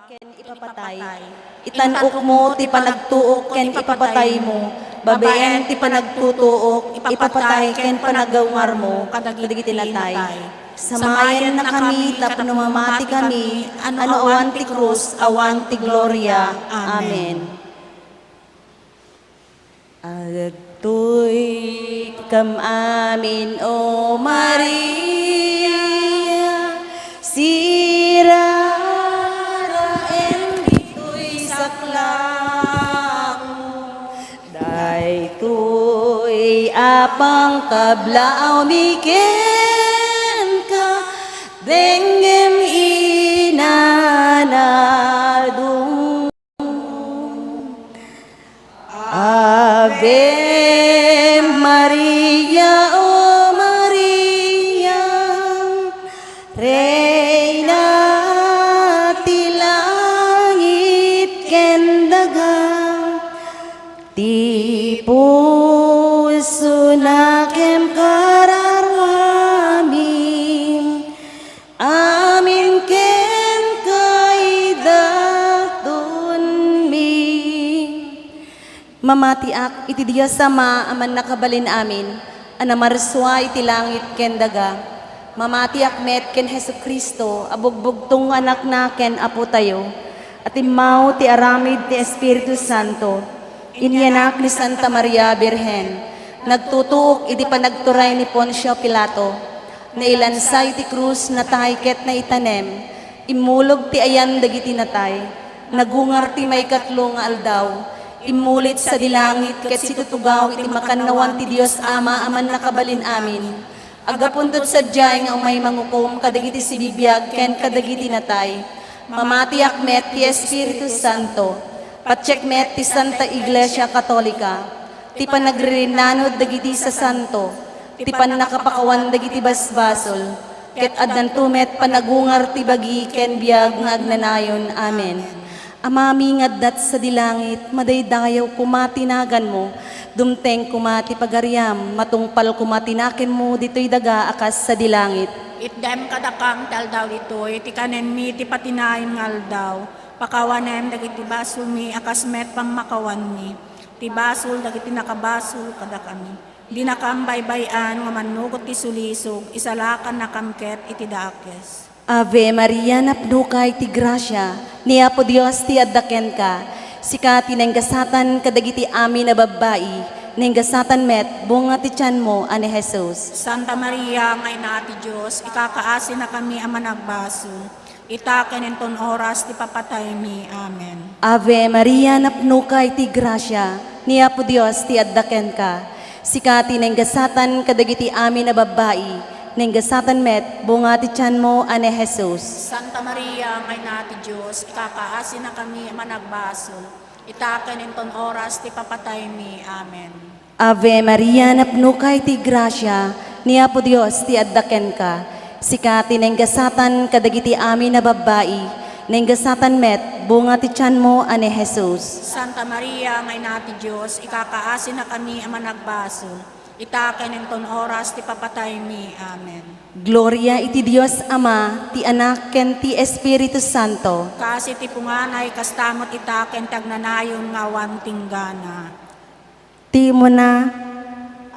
ken ipapatay. Itanok mo ti panagtuok ken ipapatay mo. Babaen ti panagtutuok ipapatay ken panagawngar mo kadagiti tinatay. Samayan na kami tapno mamati kami ano awan ti krus awan ti gloria. Amen. Agtoy kam amin o Maria, siraraen dito'y saklang, daytoy apang kablaaw miken ka, denggem inanadong. Ave Maria, O Maria, Reina ti langit ken daga, ti puso na kem kararwami, amin ken kaidaton mi. Mamatiak iti Dios sama aman nakabalin amin, anamarswa iti langit ken daga. Mamatiak met ken Hesu Kristo, abugbugtong anak na ken apo tayo, at imaw ti aramid ti Espiritu Santo, inyanak ni Santa Maria Birhen, nagtutuok iti panagturay ni Poncio Pilato, na ilansay ti krus na tahayket na itanem, imulog ti ayan dagiti natay, nagungar ti may katlo nga aldaw, imulit sa dilangit ket situtugaw iti makannawan ti Dios Ama aman nakabalin amin. Agapundot sadyay nga umay mangukom kadagiti sibibiyag ken kadagiti natay. Mamatiak met ti Espiritu Santo, patsek met ti Santa Iglesia Katolika, ti panagrinanod dagiti sa santo, ti panakapakawan dagiti basbasol, ket addantumet panagungar ti bagi ken biag nga agnanayon. Amen. Amami ngaddat sa dilangit, madaydayaw kumatinagan mo, dumteng kumati pagariam, matungpal kumatinaken mo, dito'y daga akas sa dilangit. Itdem kadakang taldaw ito'y, ti kanen mi, ti patinayon ngal daw, pakawanem dagiti basul mi, akas met pang makawan mi, ti basul dagiti nakabasul kadakami. Di nakambaybayan, nga manugot ti sulisog, isalakan nakamket iti dakes. Ave Maria, napnukay ti grasya, ni Apo Dios ti addaken ka, sikati nenggasatan kadagiti amin na babae, nenggasatan met, bunga ti tiyan mo, ane Jesus. Santa Maria, ngay na ti Diyos, ikakaasi na kami ama nagbasul, itaken enton oras ti papatay mi. Amen. Ave Maria, napnukay ti grasya, ni Apo Dios ti addaken ka, sikati nenggasatan kadagiti amin na babae, nenggasatan met, bunga ti tiyan mo, ane Jesus. Santa Maria, ngay na ti Diyos, ikakaasi na kami managbasol, itaken enton oras ti papatay mi. Amen. Ave Maria, napnukay ti grasya, ni Apo Dios ti addaken ka, sikati nenggasatan kadagiti amin na babae, nenggasatan met, bunga ti tiyan mo, ane Jesus. Santa Maria, ngay na ti Diyos, ikakaasi na kami managbasol, itaken enton oras ti papatay mi. Amen. Gloria iti Dios Ama, ti Anak ken ti Espiritu Santo. Kasi ti punganay kastamot itaken tagnanayon nga wan tinggana. Ti mo na,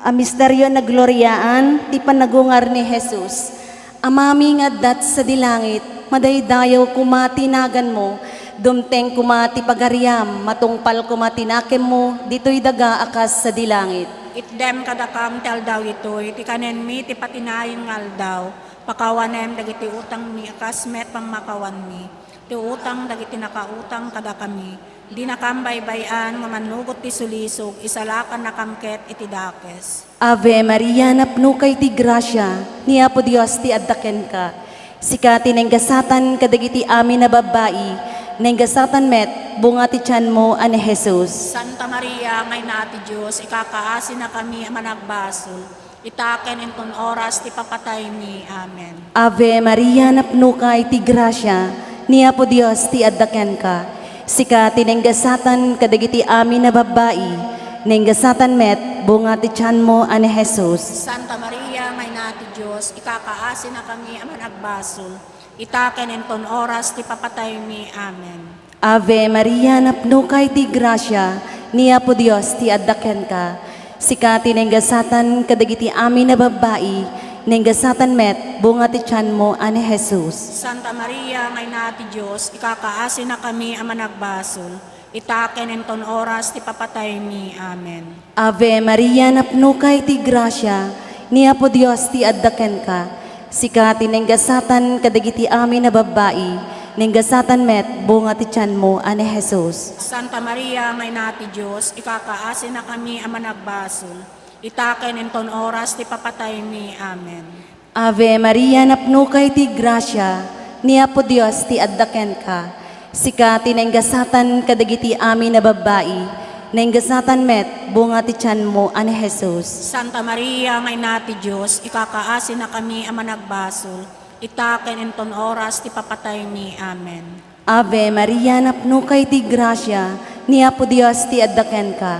a misteryo na gloryaan, ti panagungar ni Jesus. Amami nga dat sa dilangit, madaydayaw kumatinagan mo, dumteng kumati pagariam, matungpal kumatinakem mo, dito'y daga akas sa dilangit. Itdem kadakam tel daw ito'y, ti kanen mi, ti patinayon ngal daw, pakawanem dagiti utang mi, akas met pang makawan mi, ti utang dagiti nakautang kadakami, di nakambaybayan, nga manugot ti sulisog, isalakan nakamket iti dakes. Ave Maria, napnukay ti grasya, ni Apo Dios ti addaken ka, sikati nenggasatan kadagiti amin na babae, nenggasatan met, bunga ti tiyan mo, ane Jesus. Santa Maria, ngay na ti Diyos, ikakaasi na kami managbasol, itaken enton oras ti papatay mi. Amen. Ave Maria, napnukay ti grasya, ni Apo Dios ti addaken ka, sikati nenggasatan kadagiti amin na babae, nenggasatan met, bunga ti tiyan mo, ane Jesus. Santa Maria, ngay na ti Diyos, ikakaasi na kami managbasol, itaken enton oras ti papatay mi. Amen. Ave Maria, napno kay ti grasya, ni Apo Dios ti addaken ka. Sikati nenggasatan kadagiti amin na babae, nenggasatan met, bunga ti tiyan mo, ane Jesus. Santa Maria, ngay na ti Diyos, ikakaasin na kami ang managbasol. Itaken enton oras ti papatay mi. Amen. Ave Maria, napno kay ti grasya, ni Apo Dios ti addaken ka. Sikati nenggasatan kadagiti amin na babae, nenggasatan met, bunga ti tiyan mo, ane Jesus. Santa Maria, ngay na ti Diyos, ikakaasin na kami ang managbasol. Itaken enton oras ti papatay mi. Amen. Ave Maria, napno kay ti grasya, ni Apo Dios ti addaken ka. Sikati nenggasatan kadagiti amin na babae, nenggasatan met, bunga ti tiyan mo, ane Jesus. Santa Maria, ngay na ti Diyos, ikakaasin na kami ang managbasol. Itaken enton oras ti papatay mi. Amen. Ave Maria, napno kay ti grasya, ni Apo Dios ti addaken ka.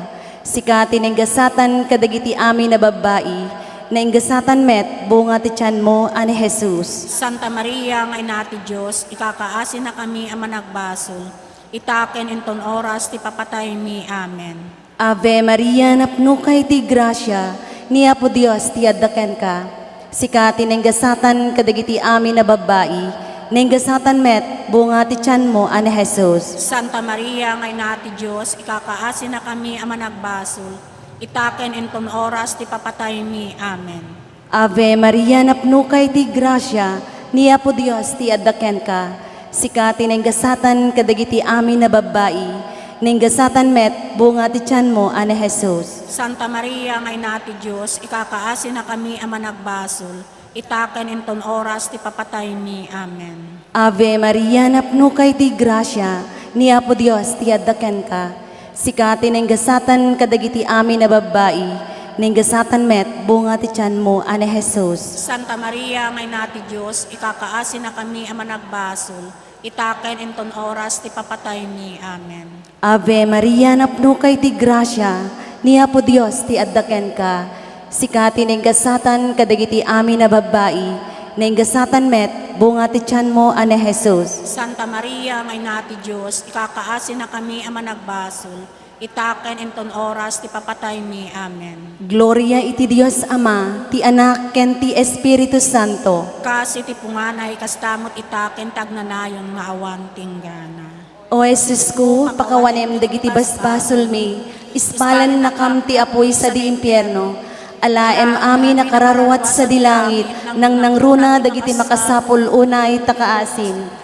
Sikati nenggasatan kadagiti amin na babae, nenggasatan met, bunga ti tiyan mo, ane Jesus. Santa Maria, ngay na ti Diyos, ikakaasin na kami ang managbasol. Itaken enton oras ti papatay mi. Amen. Ave Maria, napno kay ti grasya, ni Apo Dios ti addaken ka. Sikati nenggasatan kadagiti amin na babae, nenggasatan met, bunga ti tiyan mo, ane Jesus. Santa Maria, ngay na ti Diyos, ikakaasin na kami ang managbasol. Itaken enton oras ti papatay mi. Amen. Ave Maria, napno kay ti grasya, ni Apo Dios ti addaken ka. Sikati nenggasatan kadagiti amin na babae, nenggasatan met, bunga ti tiyan mo, ane Jesus. Santa Maria, ngay na ti Diyos, ikakaasin na kami ang managbasol. Itaken enton oras ti papatay mi. Amen. Ave Maria, napno kay ti grasya, ni Apo Dios ti addaken ka. Sikati nenggasatan kadagiti amin na babae, nenggasatan met, bunga ti tiyan mo, ane Jesus. Santa Maria, ngay na ti Diyos, ikakaasin na kami ang managbasol. Itaken enton oras ti papatay mi. Amen. Ave Maria, napno kay ti grasya, ni Apo Dios ti addaken ka. Sikati nenggasatan kadagiti amin na babae, nenggasatan met, bunga ti tiyan mo, ane Jesus. Santa Maria, ngay na ti Diyos, ikakaasin na kami ang managbasol. Itaken enton oras ti papatay mi. Amen. Gloria iti Dios Ama, ti Anak, ken ti Espiritu Santo. Kasi ti punganay kastamot itaken tagnanayon nga awan tinggana. O Jesus ko, pakawanem dagiti basbasol mi, ispalan nakam ti apoy sa di impyerno, alaem ami nakararuat sa dilangit, nang nangruna dagiti makasapul unay takaasin.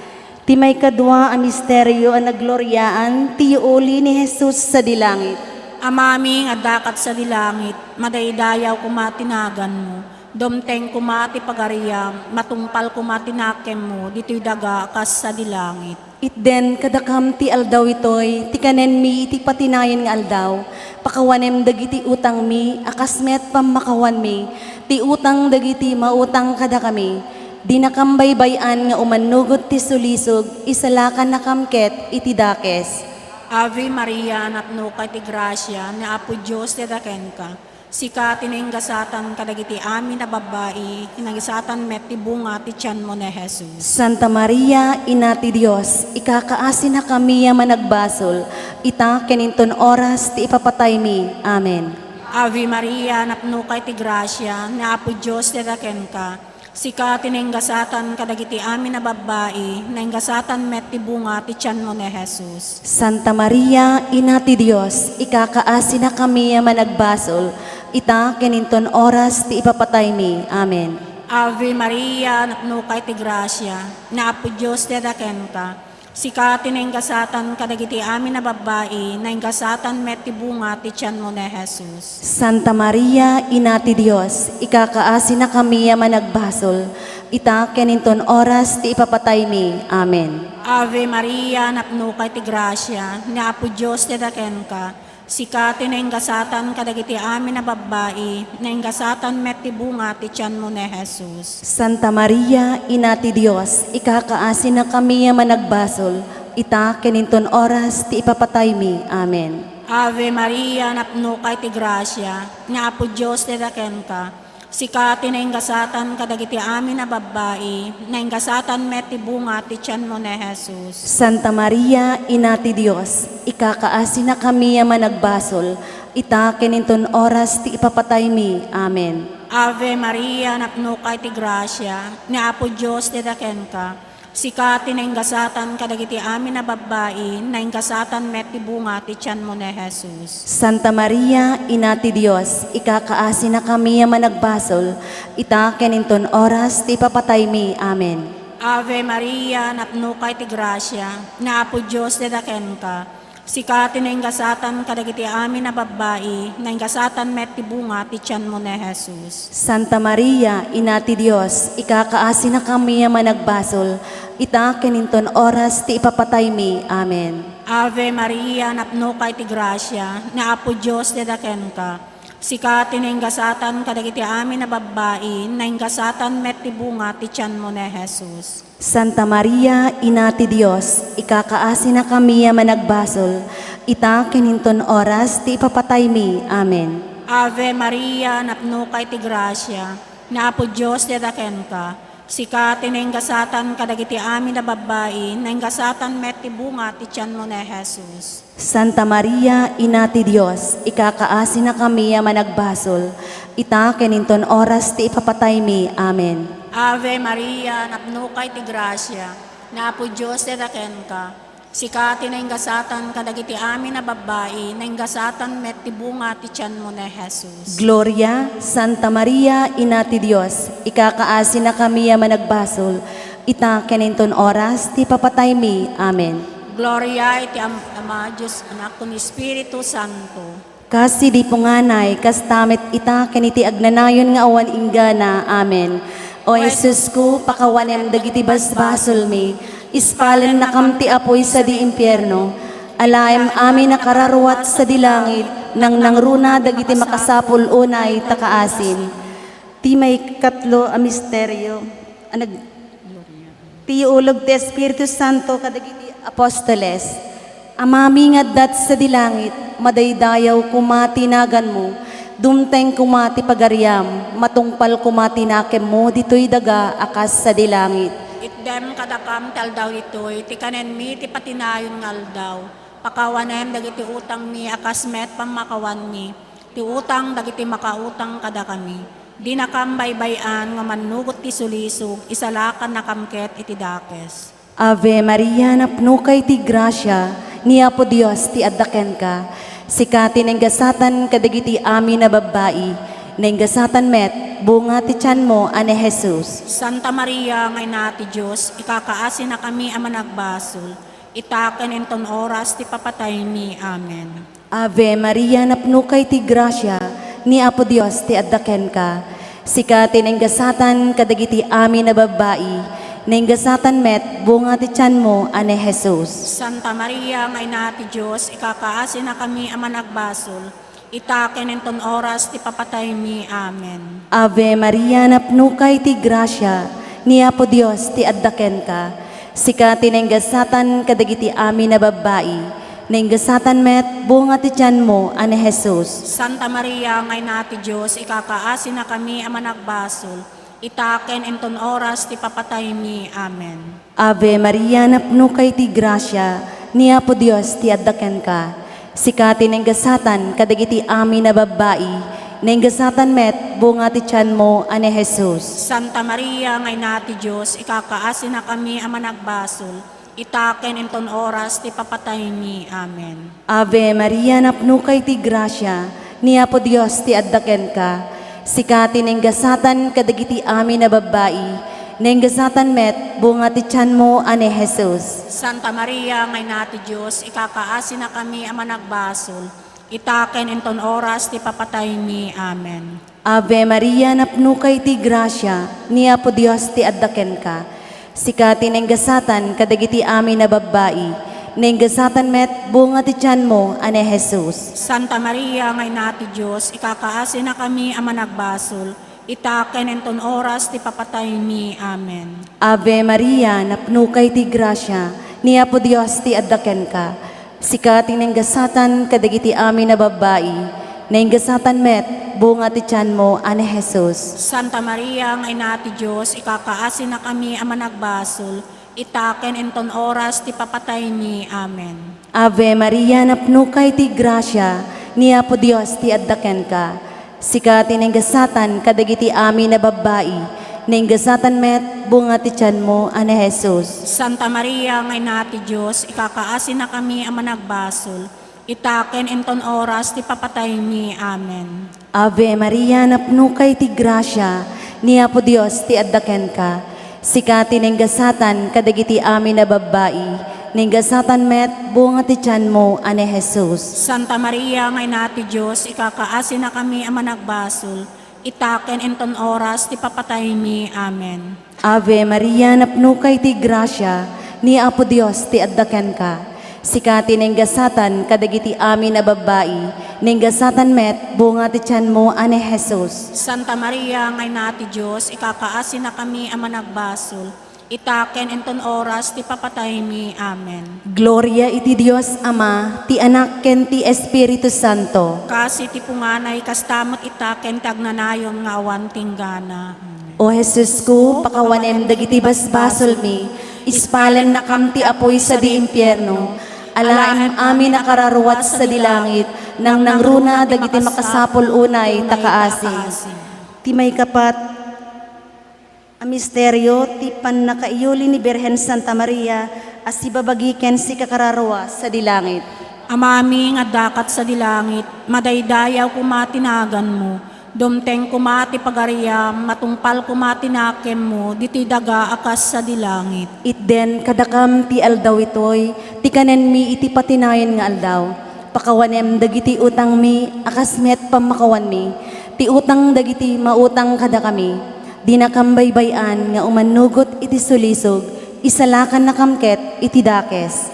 Ti may kadwa a misteryo a nagloryaan, ti uli ni Jesus sa dilangit. Amami nga dakat sa dilangit, madaydayaw kumatinagan mo, domteng kumati pagariyam, matumpal kumatinakem mo, dito'y daga kas sa dilangit. Itden kadakam ti aldaw itoy, ti kanen mi iti patinayan nga aldaw, pakawanem dagiti utang mi, akasmet pamakawan mi, ti utang dagiti mautang kada kami, di nakambaybayan nga umanugot ti sulisog, isalakan nakamket iti dakes. Ave Maria, napno kay ti grasya, ni Apo Diyos ti daken ka. Sika tinenggasatan kadagiti amin na babae, tinenggasatan met ti bunga ti tiyan mo na Jesus. Santa Maria, Ina ti Dios, ikakaasin na kami managbasol, ita keninton oras ti ipapatay mi. Amen. Ave Maria, napno kay ti grasya, ni Apo Diyos ti daken ka. Sika tinenggasatan kadagiti amin na babae, nenggasatan met ti bunga ti tiyan mo na Jesus. Santa Maria, Ina ti Dios, ikakaasin na kami managbasol, ita keninton oras ti ipapatay mi. Amen. Ave Maria, napno kay ti grasya, na Apo Diyos ti daken ka. Sika tinenggasatan kadagiti amin na babae, nenggasatan met ti bunga ti tiyan mo na Jesus. Santa Maria, Ina ti Dios, ikakaasin na kami managbasol, ita keninton oras ti ipapatay mi. Amen. Ave Maria, napno kay ti grasya, na Apo Diyos ti daken ka. Sika tinenggasatan kadagiti amin na babae, nenggasatan met ti bunga ti tiyan mo na Jesus. Santa Maria, Ina ti Dios, ikakaasin na kami managbasol, ita keninton oras ti ipapatay mi. Amen. Ave Maria, napno kay ti grasya, na Apo Diyos ti daken ka. Sikati na ingasatan kadagiti amin na babae, na ingasatan met ti bunga ti tiyan mo na Jesus. Santa Maria, Ina ti Dios, ikakaasi na kami a managbasol, ita keninton oras ti ipapatay mi. Amen. Ave Maria, napno kay ti grasya, ni Apo Diyos ti daken ka. Sikati na ingasatan kadagiti amin na babae, na ingasatan met ti bunga ti tiyan mo na Jesus. Santa Maria, Ina ti Dios, ikakaasi na kami a managbasol, ita keninton oras ti ipapatay mi. Amen. Ave Maria, napno kay ti grasya, ni Apo Diyos ti daken ka. Sikati na ingasatan kadagiti amin na babae, na ingasatan met ti bunga ti tiyan mo na Jesus. Santa Maria, Ina ti Dios, ikakaasi na kami a managbasol, ita keninton oras ti ipapatay mi. Amen. Ave Maria, napno kay ti grasya, ni Apo Diyos ti daken ka. Sikati na ingasatan kadagiti amin na babae, na ingasatan met ti bunga ti tiyan mo na Jesus. Santa Maria, Ina ti Dios, ikakaasi na kami a managbasol, ita keninton oras ti ipapatay mi. Amen. Ave Maria, napno kay ti grasya, ni Apo Diyos ti daken ka. Sikati na ingasatan kadagiti amin na babae, na ingasatan met ti bunga ti tiyan mo na Jesus. Santa Maria, Ina ti Dios, ikakaasi na kami a managbasol, ita keninton oras ti ipapatay mi. Amen. Ave Maria, napno kay ti grasya, na Apo Diyos ti daken ka. Sikati na ingasatan kadagiti amin na babae, na ingasatan met ti bunga ti tiyan mo na Jesus. Gloria, Santa Maria, Ina ti Dios, ikakaasi na kami a managbasol, ita keninton oras ti ipapatay mi. Amen. Gloria iti Ama Diyos, Anak kun Espiritu Santo. Kasi di punganay, kas tamet ita keniti agnanayon nga awan inggana. Amen. O Jesus ko, pakawanem dagiti basbasol mi, ispalen na kamti apoy sa di impyerno, alaem amin nakararwat sa dilangit, nang nangruna dagiti makasapul unay takaasin. Ti may katlo a misteryo, ti ulog ti Espiritu Santo kadagiti apostoles, amami nga dat sa dilangit, madaydayaw kumatinagan mo, dumteng kumati pagaryam, matungpal kumati nakem mo, dito'y daga akas sa dilangit. Itdem kadakam tal daw itoy, ti kanen mi ti patinayon ngal daw. Pakawanem dagiti utang mi akas met pamakawan mi. Ti utang dagiti makautang kada kami. Di nakam baybayan nga manugot ti sulisog, isalakan na kamket iti dakes. Ave Maria, napno kay ti grasya, ni Apo Dios ti addaken ka. Sikati ng gasatan kadagiti amin na babae, ng gasatan met, bunga ti tiyan mo, ane Jesus. Santa Maria, ngay na ti Diyos, ikakaasi na kami ang managbasol. Itaken enton oras ti papatay mi. Amen. Ave Maria, napno kay ti grasya, ni Apo Dios ti addaken ka. Sikati ng gasatan kadagiti amin na babae, ng gasatan met, bunga ti tiyan mo, ane Jesus. Santa Maria, ngay na ti Diyos, ikakaasi na kami ang managbasol. Itaken enton oras ti papatay mi. Amen. Ave Maria, napno kay ti grasya, ni Apo Dios ti addaken ka. Sikati ng gasatan kadagiti amin na babae, ng gasatan met, bunga ti tiyan mo, ane Jesus. Santa Maria, ngay na ti Diyos, ikakaasi na kami ang managbasol. Itaken enton oras ti papatay mi. Amen. Ave Maria, napno kay ti grasya, ni Apo Dios ti addaken ka. Sikati ng gasatan kadagiti amin na babae, ng gasatan met, bunga ti tiyan mo, ane Jesus. Santa Maria, ngay na ti Diyos, ikakaasi na kami ang managbasol. Itaken enton oras ti papatay mi. Amen. Ave Maria, napno kay ti grasya, ni Apo Dios ti addaken ka. Sikati ng gasatan kadagiti amin na babae, ng gasatan met, bunga ti tiyan mo, ane Jesus. Santa Maria, ngay na ti Diyos, ikakaasi na kami ang managbasol. Itaken enton oras ti papatay mi. Amen. Ave Maria, napno kay ti grasya, ni Apo Dios ti addaken ka. Sikati ng gasatan kadagiti amin na babae, ng gasatan met, bunga ti tiyan mo, ane Jesus. Santa Maria, ngay na ti Diyos, ikakaasi na kami ang managbasol. Itaken enton oras ti papatay mi. Amen. Ave Maria, napno kay ti grasya, ni Apo Dios ti addaken ka. Sikati ng gasatan kadagiti amin na babae, ng gasatan met, bunga ti tiyan mo, ane Jesus. Santa Maria, nga ina ti Diyos, ikakaasin na kami ang managbasol, itaken enton oras ti papatay ni. Amen. Ave Maria, napno kay ti grasya, ni Apo Dios ti addaken ka. Sika tinenggasatan kadagiti amin na babae, nenggasatan met bunga ti tiyan mo, ane Jesus. Santa Maria, nga ina ti Diyos, ikakaasin na kami ang managbasol, itaken enton oras ti papatay ni. Amen. Ave Maria, napno kay ti grasya, ni Apo Dios ti addaken ka. Sika tinenggasatan kadagiti amin na babae, nenggasatan met bunga ti tiyan mo, ane Jesus. Santa Maria, nga ina ti Diyos, ikakaasin na kami ang managbasol, itaken enton oras ti papatay ni. Amen. Ave Maria, napno kay ti grasya, ni Apo Dios ti addaken ka. Sika tinenggasatan kadagiti amin na babae, nenggasatan met bunga ti tiyan mo, ane Jesus. Santa Maria, nga ina ti Diyos, ikakaasin na kami ang managbasol, itaken enton oras ti papatay ni. Amen. Gloria iti Dios Ama, ti Anak ken ti Espiritu Santo. Kasi ti punganay kastamot itaken tagnanayon nga awan tinggana. O Jesus ko, pakawanem dagiti basbasol mi, ispalen na kam ti apoy sa di impyerno, alaim amin nakararuat sa dilangit, nang nangruna dagiti makasapol unay takaasing. Ti may kapat, a misteryo ti pannakaiyuli ni Birhen Santa Maria, as ibabagiken si kakararwa sa dilangit. Amami nga dakat sa dilangit, madaydayaw kumatinagan mo, dumteng kumati pagariyam, matungpal kumatinakem mo, diti daga akas sa dilangit. Itden kadakam ti aldaw itoy, ti kanen mi iti patinayan nga aldaw. Pakawanem dagiti utang mi, akas met pamakawan mi, ti utang dagiti mautang kada kami. Di nakambaybayan nga umanugot iti sulisog, isalakan na kamket iti dakes.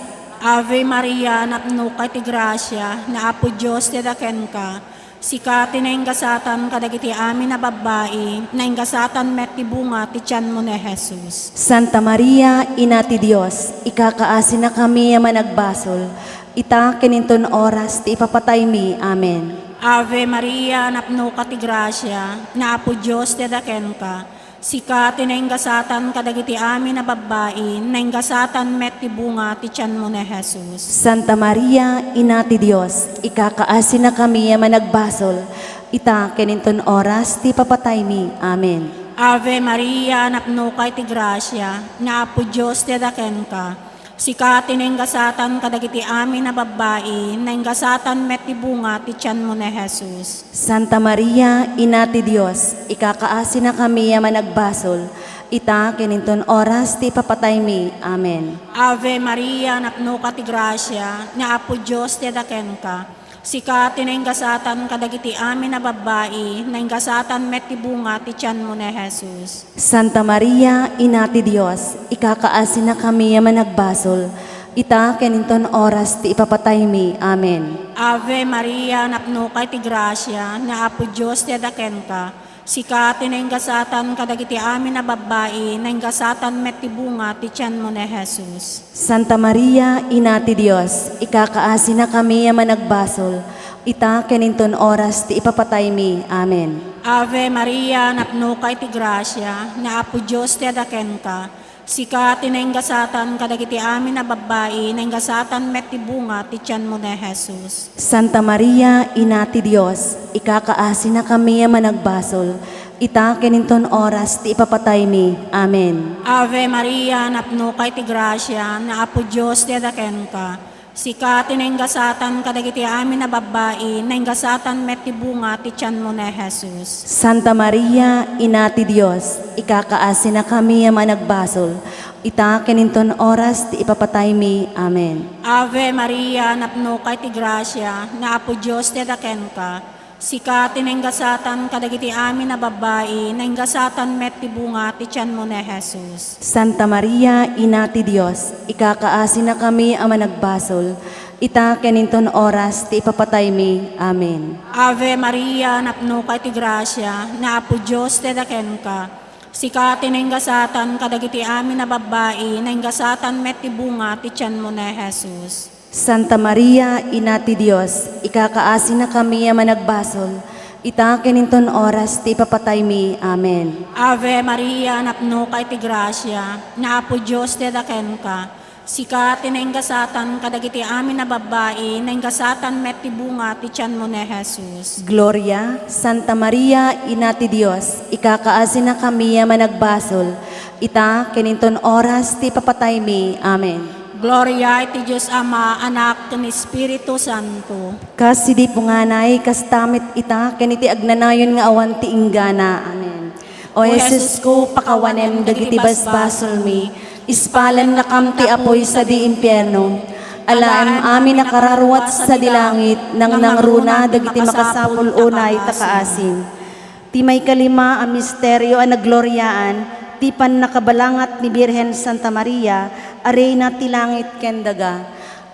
Ave Maria, napno kay ti grasya, na Apo Diyos ti daken ka, sika tinenggasatan kadagiti amin na babae, nainggasatan met ti bunga ti tiyan mo ni Jesus. Santa Maria, Ina ti Dios, ikakaasin na kami managbasol, ita kininton oras ti ipapatay mi. Amen. Ave Maria, napno ka ti grasya, na Apo Diyos ti daken ka, sika tinenggasatan kadagiti amin na babae, nainggasatan met ti bunga ti tiyan mo ni Jesus. Santa Maria, Ina ti Dios, ikakaasin na kami managbasol, ita kininton oras ti papatay mi. Amen. Ave Maria, napno kay ti grasya, na Apo Diyos ti daken ka, sika tinenggasatan kadagiti amin na babae, nainggasatan met ti bunga ti tiyan mo ni Jesus. Santa Maria, Ina ti Dios, ikakaasin na kami managbasol, ita kininton oras ti papatay mi. Amen. Ave Maria, napno ka ti grasya, na Apo Diyos ti daken ka, sika tinenggasatan kadagiti amin na babae, nainggasatan met ti bunga ti tiyan mo ni Jesus. Santa Maria, Ina ti Dios, ikakaasin na kami managbasol, ita kininton oras ti ipapatay mi. Amen. Ave Maria, napno kay ti grasya, na Apo Diyos ti daken ka, sika tinenggasatan kadagiti amin na babae, nainggasatan met ti bunga ti tiyan mo ni Jesus. Santa Maria, Ina ti Dios, ikakaasin na kami managbasol, ita kininton oras ti ipapatay mi. Amen. Ave Maria, napno kay ti grasya, na Apo Diyos ti daken ka, sika tinenggasatan kadagiti amin na babae, nainggasatan met ti bunga ti tiyan mo ni Jesus. Santa Maria, Ina ti Dios, ikakaasin na kami managbasol, ita kininton oras ti ipapatay mi. Amen. Ave Maria, napno kay ti grasya, na Apo Diyos ti daken ka, sika tinenggasatan kadagiti amin na babae, nainggasatan met ti bunga ti tiyan mo ni Jesus. Santa Maria, Ina ti Dios, ikakaasin na kami managbasol, ita kininton oras ti ipapatay mi. Amen. Ave Maria, napno kay ti grasya, na Apo Diyos ti daken ka, sika tinenggasatan kadagiti amin na babae, nainggasatan met ti bunga ti tiyan mo ni Jesus. Santa Maria, Ina ti Dios, ikakaasin na kami managbasol, ita kininton oras ti ipapatay mi. Amen. Ave Maria, napno kay ti grasya, na Apo Diyos ti daken ka, sika tinenggasatan kadagiti amin na babae, nainggasatan met ti bunga ti tiyan mo ni Jesus. Santa Maria, Ina ti Dios, ikakaasin na kami managbasol, ita keninton oras ti papatay mi. Amen. Ave Maria, napno kay ti grasya, na apo Diyos ti daken ka. Sika tinenggasatan kadagiti amin na babae, nenggasatan met ti bunga ti tiyan mo ni Jesus. Gloria, Santa Maria, Ina ti Dios, ikakaasin na kami a managbasol, ita keninton oras ti papatay mi. Amen. Gloria iti Diyos Ama, Anak, ken Espiritu Santo. Kas di punganay, kas tamit ita, keniti agnanayon nga awan ti inggana. Amen. O Jesus ko, pakawanem dagiti basbasol mi, ispalan na kamti apoy sa di impyerno. Alaem amin nakararuat sa dilangit, nang nangruna dagiti makasapul unay takaasim. Ti may kalima ang misteryo ang nagloryaan, ti pan nakabalangat ni Birhen Santa Maria, arena ti langit kendaga.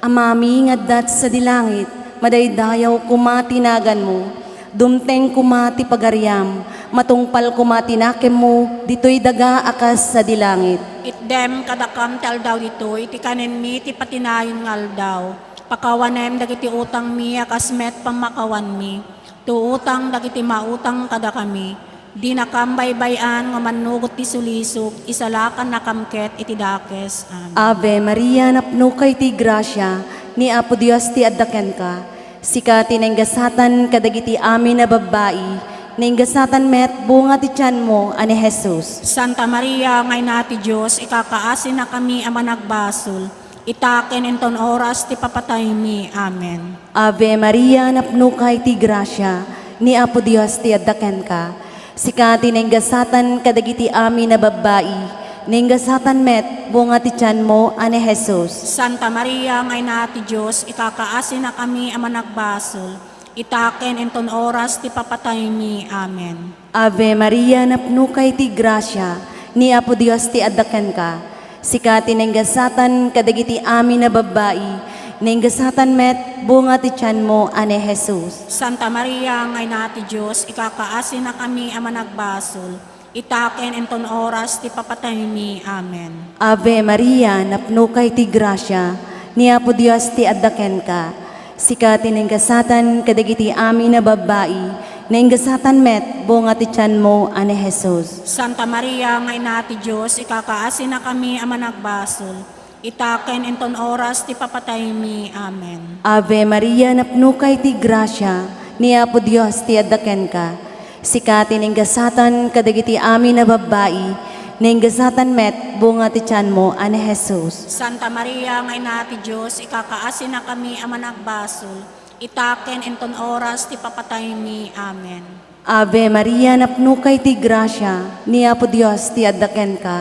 Amami ngaddat sa dilangit, madaydayaw kumatinagan mo, dumteng kumati pagaryam, matungpal kumatinakem mo, dito'y daga akas sa dilangit. Itdem kadakam tal daw dito, iti kanen mi, ti patinayon ngal daw. Pakawanem dagiti utang mi, akas met pamakawan mi. Tu utang dagiti mautang kada kami. Di nakambaybayan nga manugot ti sulisok, isalakan nakamket iti dakes. Amen. Ave Maria, napno kay ti grasya, ni Apo Dios ti addaken ka. Sika tinenggasatan kadagiti amin na babae, nenggasatan met bunga ti tiyan mo, ani Jesus. Santa Maria, ngay nati Diyos, ikakaasin na kami ama nagbasol. Itaken enton oras ti papatay mi. Amen. Ave Maria, napno kay ti grasya, ni Apo Dios ti addaken ka. Sika tinenggasatan kadagiti amin na babae, nenggasatan met bunga ti tiyan mo, ani Jesus. Santa Maria, ngay nati Diyos, ikakaasin na kami ama nagbasol. Itaken enton oras ti papatay mi. Amen. Ave Maria, napno kay ti grasya, ni Apo Dios ti addaken ka. Sika tinenggasatan kadagiti amin na babae, nenggasatan met bunga ti tiyan mo, ani Jesus. Santa Maria, ngay nati Diyos, ikakaasin na kami ama nagbasol. Itaken enton oras ti papatay mi. Amen. Ave Maria, napno kay ti grasya, ni Apo Dios ti addaken ka. Sika tinenggasatan kadagiti amin na babae, nenggasatan met bunga ti tiyan mo, ani Jesus. Santa Maria, ngay nati Diyos, ikakaasin na kami ama nagbasol. Itaken enton oras ti papatay mi. Amen. Ave Maria, napno kay ti grasya, ni Apo Dios ti addaken ka. Sika tinenggasatan kadagiti amin na babae, nenggasatan met bunga ti tiyan mo, ani Jesus. Santa Maria, ngay nati Diyos, ikakaasin na kami ama nagbasol. Itaken enton oras ti papatay mi. Amen. Ave Maria, napno kay ti grasya, ni Apo Dios ti addaken ka.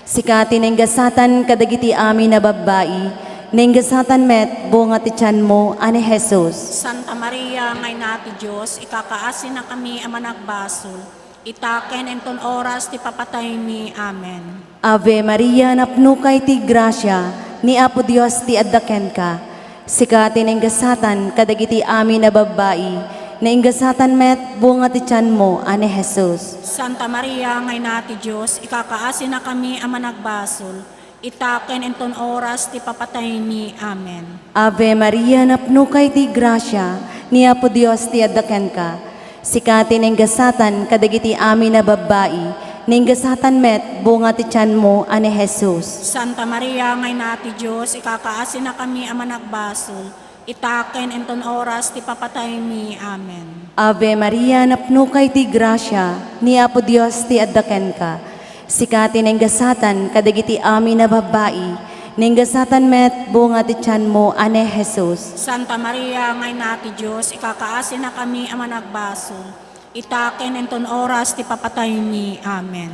Sika tinenggasatan kadagiti amin na babae, nenggasatan met bunga ti tiyan mo, ani Jesus. Santa Maria, ngay nati Diyos, ikakaasin na kami ama nagbasol. Itaken enton oras ti papatay mi. Amen. Ave Maria, napno kay ti grasya, ni Apo Dios ti addaken ka. Sika tinenggasatan kadagiti amin na babae, nenggasatan met bunga ti tiyan mo, ani Jesus. Santa Maria, ngay nati Diyos, ikakaasin na kami ama nagbasol. Itaken enton oras ti papatay mi. Amen. Ave Maria, napno kay ti grasya, ni Apo Dios ti addaken ka. Sika tinenggasatan kadagiti amin na babae, nenggasatan met bunga ti tiyan mo, ani Jesus. Santa Maria, ngay nati Diyos, ikakaasin na kami ama nagbasol. Itaken enton oras ti papatay mi. Amen. Ave Maria, napno kay ti grasya, ni Apo Dios ti addaken ka. Sika tinenggasatan kadagiti amin na babae, nenggasatan met bunga ti tiyan mo, ani Jesus. Santa Maria, ngay nati Diyos, ikakaasin na kami ama nagbasol. Itaken enton oras ti papatay mi. Amen.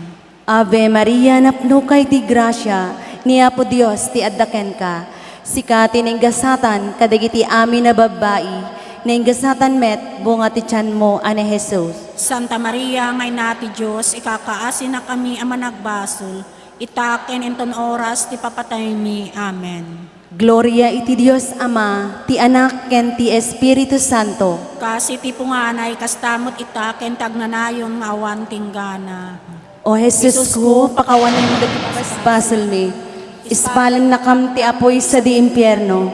Ave Maria, napno kay ti grasya, ni Apo Dios ti addaken ka. Sika tinenggasatan kadagiti amin na babae, nenggasatan met bunga ti tiyan mo, ani Jesus. Santa Maria, ngay nati Diyos, ikakaasin na kami ama nagbasol. Itaken enton oras ti papatay mi. Amen. Gloria iti Dios Ama, ti Anak ken ti Espiritu Santo. Kasi ti punganay, kastamot itaken tagnanayon nga awan tinggana. O Jesus ko, pakawanan mo dagiti basbasol mi. Ispalan na kam ti apoy sa di impyerno.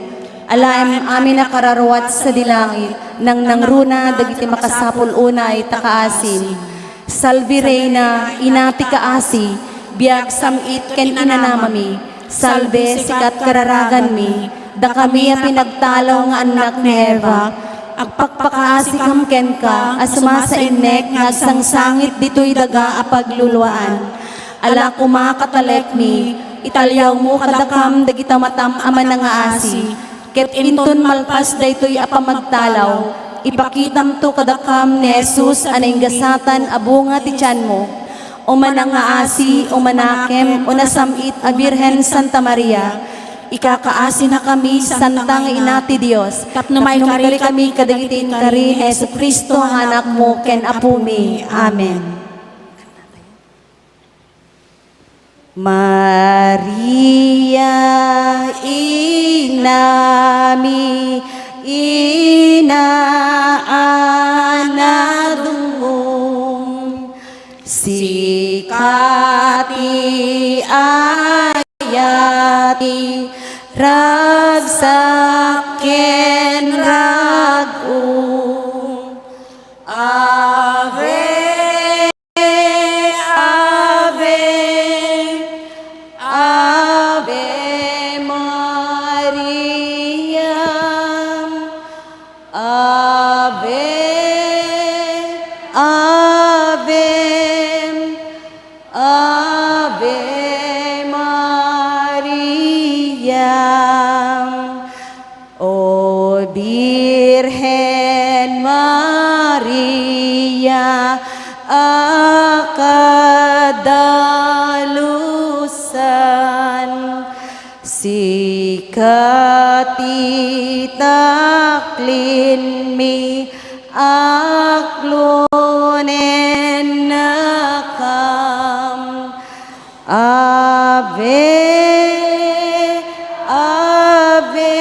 Alaem amin na kararuat sa dilangit, nang nangruna dagiti makasapul unay takaasin. Salvi Reina, inati kaasi, biag samit ken inanamami, salve sikat kararagan mi, da kami a pinagtalaw nga anak ni Eva, agpakpakaasi kam ken ka, asuma sa innek nga agsangsangit ditoy daga a pagluluan. Ala kumakatalek mi, italyaw mo kadakam dagita matam aman nga asi, ket inton malpas daytoy a pamagtalaw, ipakitam to kadakam ni Jesus anay gasatan abunga ti tiyan mo. O manangaasi, o manakem, o nasamit a Birhen Santa Maria, ikakaasi na kami, santang ina ti Dios, tapno may kami kadagitin kari, Heso Kristo ang anak mo, ken apumi. Amen. Maria, inami, inaanadungong, sikati ayati, ragsaken ragong, Ave, Ave, Ave Maria, Ave, Ave, Ave Maria. O Birhen Maria, akadalusan, sikati taklin mi, aklunen nakam, Ave, Ave,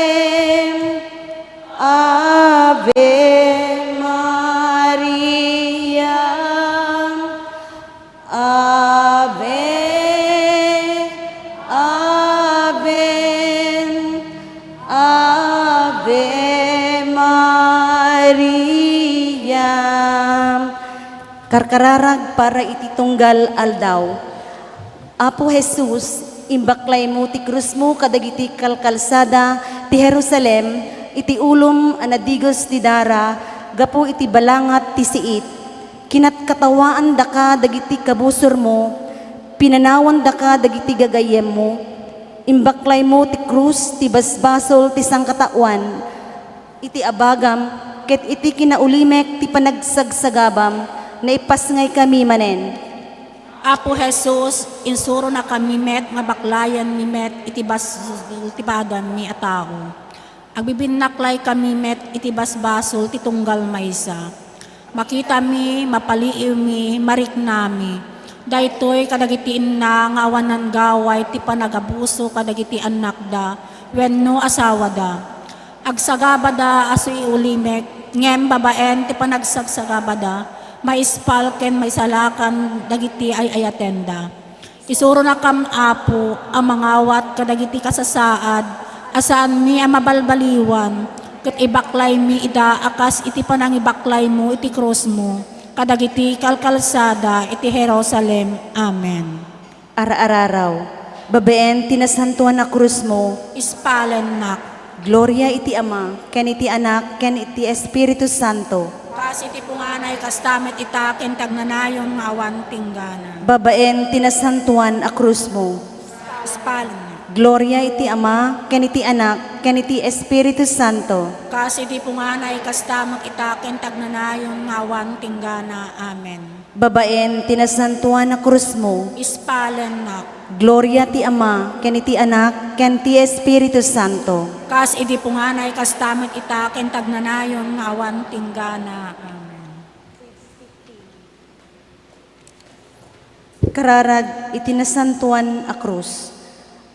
Ave Maria, Ave, Ave, Ave Maria. Karkararag para iti tunggal aldaw. Apo Jesus, imbaklay mo ti krus mo kadagiti kalkalsada ti Jerusalem, iti ulom anadigos ti dara, gapu iti balangat ti siit. Kinatkatawaan da ka dagiti kabusor mo, pinanawan da ka dagiti gagayem mo, imbaklay mo ti krus ti basbasol ti sangkatawan, iti abagam, ket iti kinaulimek ti panagsagsagabam, na ipasngay kami manen. Apo Jesus, insuro na kami met, nga baklayan mi met, itibas tibadan mi atao. Agbibinaklay kami met, itibas basol, titunggal maysa. Makita mi, mapaliiw mi, marik nami. Daytoy kadagitiin na nga awanan gaway, ti panagabuso kadagiti anak da, wenno asawa da. Agsagabada aso iulimek, ngem babaen ti panagsagsagabada, maispal ken maisalakan dagiti ay ayatenda. Isuro na kam apo ang mangawat kadagiti kasasaad, asaan mi ang mabalbaliwan, ket ibaklay mi ida akas iti panangibaklay mo iti krus mo, kadagiti kalkalsada iti Jerusalem. Amen. Ara-araraw, babeen tinasantuan na krus mo, Ispalen nak, gloria iti Ama, ken iti Anak, ken iti Espiritu Santo. kasi iti punganay kastamit itaken tagnanayon nga awan tinggana. Babaen tinasantuan a krus mo, Ispalen nak, gloria iti Ama, ken iti Anak, ken iti Espiritu Santo. kasi iti punganay kastamit itaken tagnanayon nga awan tinggana. Amen. Babaen tinasantuan a krus mo, Ispalen nak, gloria ti Ama, ken iti Anak, ken iti Espiritu Santo. kas iti punganay kastamit itaken tagnanayon nga awan tinggana. Amen. Kararag itinasantuan a krus.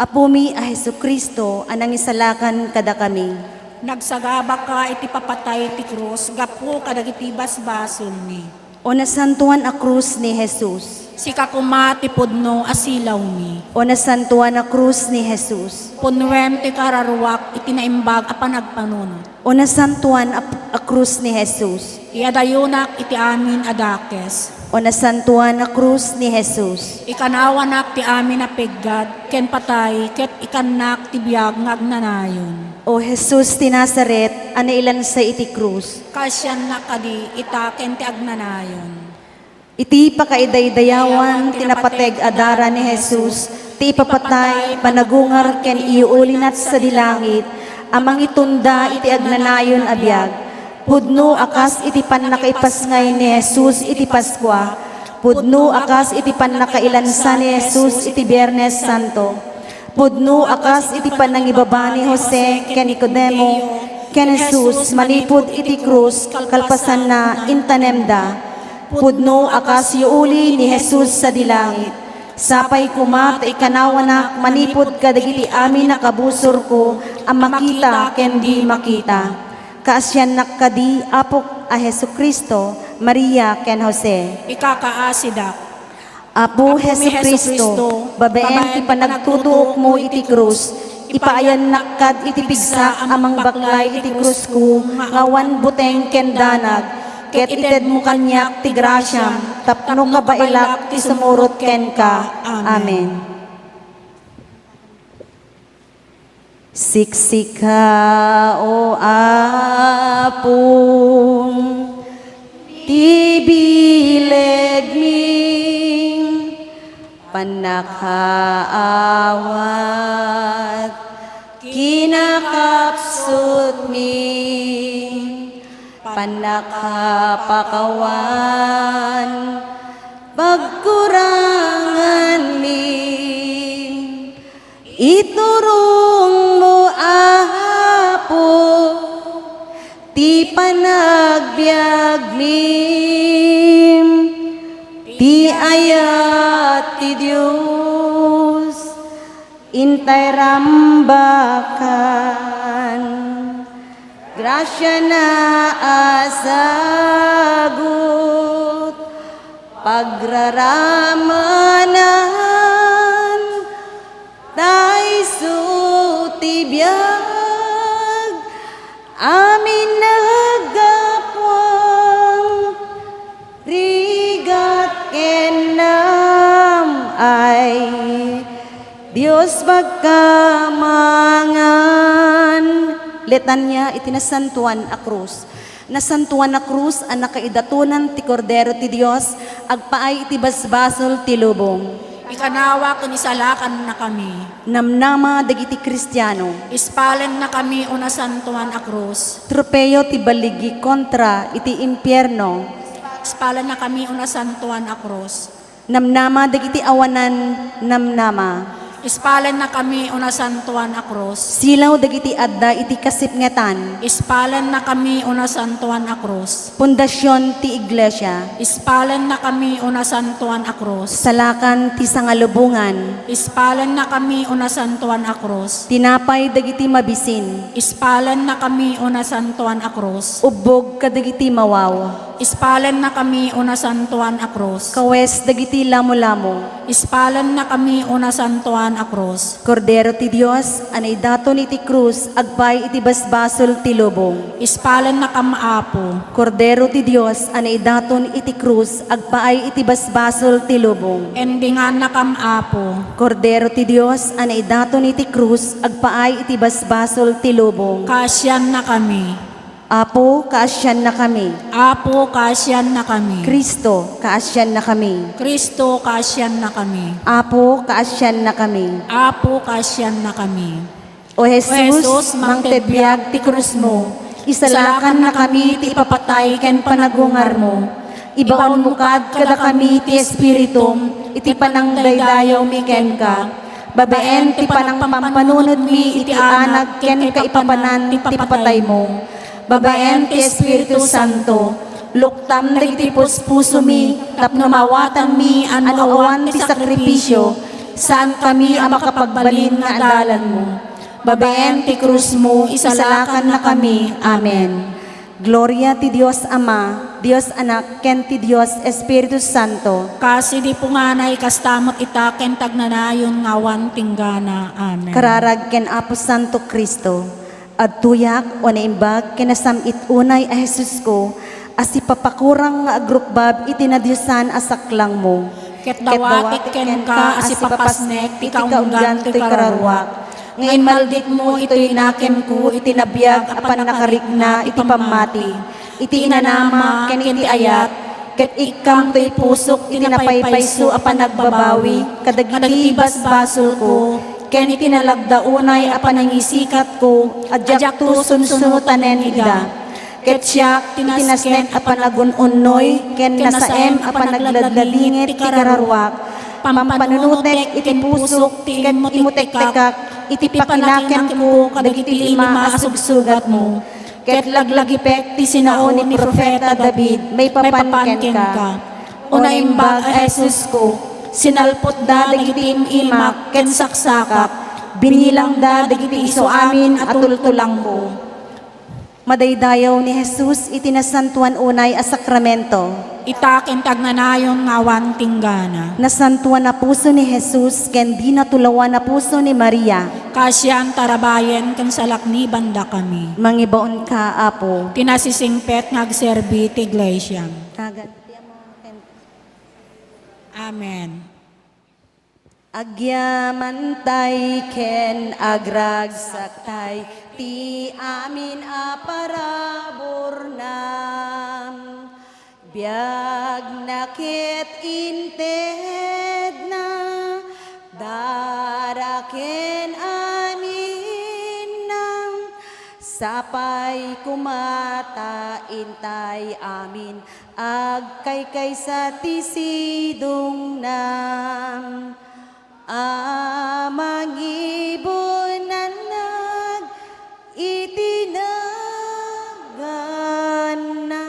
Apumi a Jesucristo anang isalakan kada kami. Nagsagaba ka iti papatay ti krus, gapu kadagiti basbasol ni. O nasantuan a krus ni Jesus. Sika kumati pudno asilaw mi. O nasantuan a krus ni Jesus. Punwem ti kararuak iti naimbag a panagpanunot. O nasantuan a krus ni Jesus. Iadayunak iti amin adakes. O nasantuan a krus ni Jesus. Ikanawanak ti amin na peggad, ken patay, ket ikanak ti biyag ngagnanayon. O Jesus ti Nazaret, anailan sa iti krus. Kasyan na kadi ita ken ti agnanayon. Iti pakaidaydayawan, tinapateg adara ni Jesus, ti ipapatay, panagungar ken iuulinat sa dilangit, amang itunda iti agnanayon abiyag. Pudno akas iti pannakaipasngay ni Jesus iti Paskwa, pudno akas iti pannakailansa ni Jesus iti Biyernes Santo, pudno akas iti panangibaba ni Jose ken Nicodemo, ken Jesus manipud iti krus, kalpasan na intanemda, pudno akas yuuli ni Jesus sa dilangit. Sapay kuma ta ikanawanak manipud kadagiti amin nakabusor ko ang makita ken di makita. Kaasyan nakadi apok a Jesucristo, Maria ken Jose. Ikakaasidak. Apo Apo mi Jesucristo, babaen ti panagtutuok mo iti krus, ipaayan nakad iti pigsa amang baklay iti krus ko, ngawan buteng ken danag, ket ited mo kanyak ti grasyam, tapno kabailak ti sumurot ken ka. Amen. Siksika o apong tibileg ming panakaawat kinakapsut ming panakapakawan pagkurangan ming iturong mo apo ti panagbiag mim ti ayat ti Dios intay rambakan grasya na asagot pagraramanan daisu tibiyag amin nagapwang rigat kenam ay Dios pagkamangan. Letanya itinasantuan a krus. Nasantuan na krus ang nakaidatunan ti Kordero ti Dios, agpaay iti basbasol ti lubong. Ikanawa kun isalakan na kami. Namnama dagiti Kristiyano. Ispalen na kami una santuan a krus. Tropeyo ti baligi kontra iti impyerno. Ispalen na kami una santuan a krus. Namnama dagiti awanan namnama. Ispalen na kami una santuan a krus. Silaw dagiti adda iti kasipngetan. Ispalen na kami una santuan a krus. Pundasyon ti iglesia. Ispalen na kami una santuan a krus. Salakan ti sangalubungan. Ispalen na kami una santuan a krus. Tinapay dagiti mabisin. Ispalen na kami una santuan a krus. Ubog kadagiti mawaw. Ispalen na kami una santuan a krus. Kawes dagiti lamo-lamo. Ispalen na kami una santuan a krus. Kordero ti Dios, anay daton iti krus, agpay iti basbasol ti lubong. Ispalen na kamaapo. Kordero ti Dios, anay daton iti krus, agpaay iti basbasol ti lubong. Endingan na kamapo. Kordero ti Dios, anay daton iti krus, agpaay iti basbasol ti lubong. Kasyan na kami. Apo, kaasyan na kami. Apo, kasyan na kami. Kristo, kaasyan na kami. Kristo, kasyan na kami. Apo, kaasyan na kami. Apo, kasyan na kami. O Jesus, Jesus, mangtedbiag ti krus mo, isalakan na kami ti ipapatay ken panagungar mo. Ibaon mo kad kada kami ti espiritum, iti panangdaydayaw mi ken ka. Babaen ti panang pampanunod mi iti anag ken kaipapanan ti papatay mo. Babaen ti Espiritu Santo, luktam dagiti puspuso mi, tapno mawatan mi ano awan ti sakripisyo, saan kami ang makapagbalin nga adalan mo. Babaen ti krus mo, isalakan na kami. Amen. Gloria ti Dios Ama, Dios Anak, ken ti Dios Espiritu Santo. Kasi di punganay kastamot itaken tagnanayon ngawan tinggana. Amen. Kararag ken Apo Santo Kristo. Adtuyak o naimbag ken nasamit unay a Jesus ko, asi papakurang nga agrukbab itinadyosan asaklang mo. Ket dawatik ken ka asi papasnek ti kaunggan ti kararwak. Ngayon maldit mo ito'y naken ko, itinabiyag apan nakarikna, iti pamati. Iti inanama, ken iti ayat, ket ikam to'y pusok, itinapaypayso apan nagbabawi, kadagiti basbasol ko, ken itinalagdaunay apan nangisikat ko, adyak to sunsunutanen ida. Ket siya itinasnet apan nagununnoy, ken nasaem apan nagladladingit ti kararwak. Pampanunutek iti pusok, ken imutek-tekak, iti pakinaken ko, kadagiti lima asugsugat mo. Ket laglagipek ti sinaon ni Profeta David, may papanken ka. Unaimbag a Jesus ko, sinalpot da dagiti imak, ken saksakak, binilang da dagiti iso amin at tultulang ko. Madaydayaw ni Jesus itinasantuan unay a sakramento. Itaken tagnanayon ngawan tinggana. Nasantuan na puso ni Jesus ken di natulawan na puso ni Maria. Kasyan tarabayen ken salakni banda kami. Mangibaon ka, Apo. Tinasisingpet ngagserbi ti iglesia. Amen. Agyamantay ken agragsaktay ti amin a parabornam. Biag nakit inted na daraken amin ng sapay kumata intay amin agkay sa tisidong nam. Amang ibunan nag itinagan na.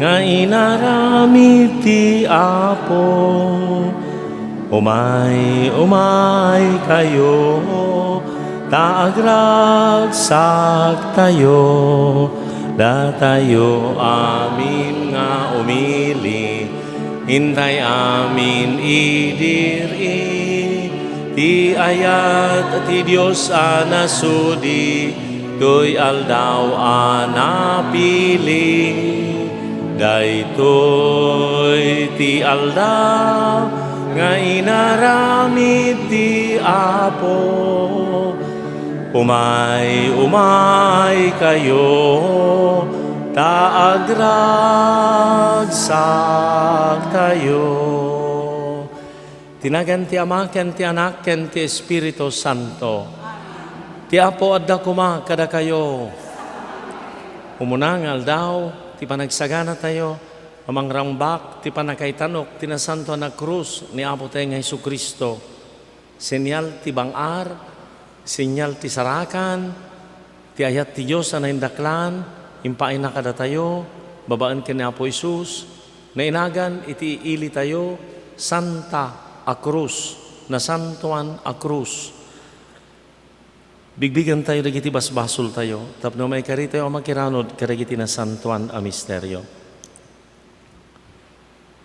nga inaramid ti Apo. Umay kayo, taagragsak tayo, datayo amin nga umili, hintay amin idiri, ti ayat ti Diyos anasudi, to'y aldaw anapili, daytoy ti aldaw nga inaramid ti Apo. Umay kayo, taagragsak tayo. Tinagan ti Ama ken ti Anak ken ti Espiritu Santo. Ti Apo adda kuma kada kayo. Umunang aldaw, ti panagsagana tayo, amang rambak, ti panakaitanok, ti nasanto na krus ni Apo tayo nga Jesucristo. Senyal ti bangar, senyal ti sarakan, ti ayat ti Diyos na indaklan, impain na kada tayo, babaan ka ni Apo Isus, na inagan iti ili tayo, Santa a Cruz, na Santuan a Cruz. Bigbigan tayo dagiti basbasol tayo, tapno may kari tayo makiranod karagiti na Santuan a Misteryo.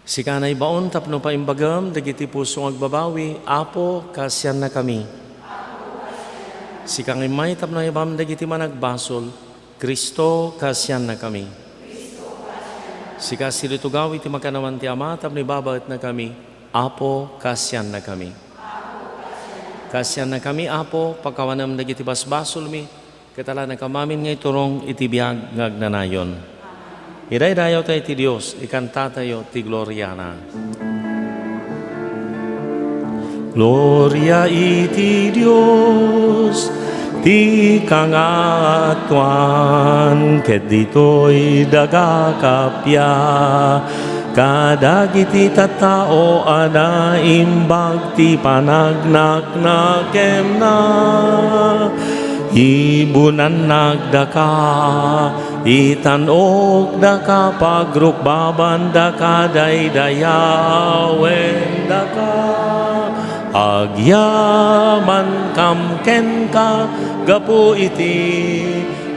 Si kanay baon tapno pa imbagam, dagiti pusong agbabawi, Apo, kasyan na kami. Si kangimay tapno ibam, dagiti managbasol, Kristo, kasyan na kami. Si kasilitugawi ti makanawan ti Ama, tapno ibabat na kami, Apo, kasyan na kami. Kasyan na kami, Apo, pagkawanam dagiti basbasol mi, katala na kamamin ngay turong itibiyag ngagnanayon. Iday-dayaw tayo ti Diyos, ikanta tayo ti Gloria na. Gloria iti Diyos, ti kangatuan, ket dito'y dagakapya, kadagiti tattao ada imbag ti panagnak na kemna. Ibunan nagdaka, itanok daka, pagrukbaban daka, daydayawen daka. Agyaman kamken ka, gapu iti,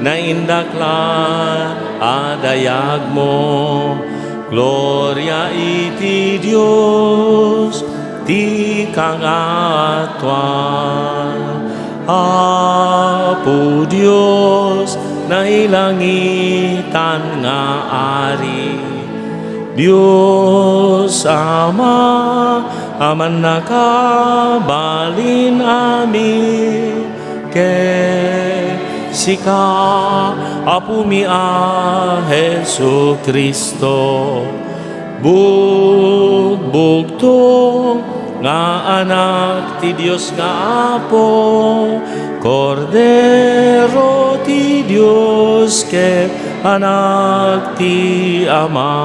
naindaklan adayag mo. Gloria iti Diyos, ti kangatuan. Apo Diyos na ilangitan nga ari, Diyos Ama, aman nakabalin amin, ke sika Apo mi a Jesu Kristo, bugbugtong nga anak ti Diyos nga Apo, Kordero ti Diyos ket anak ti Ama.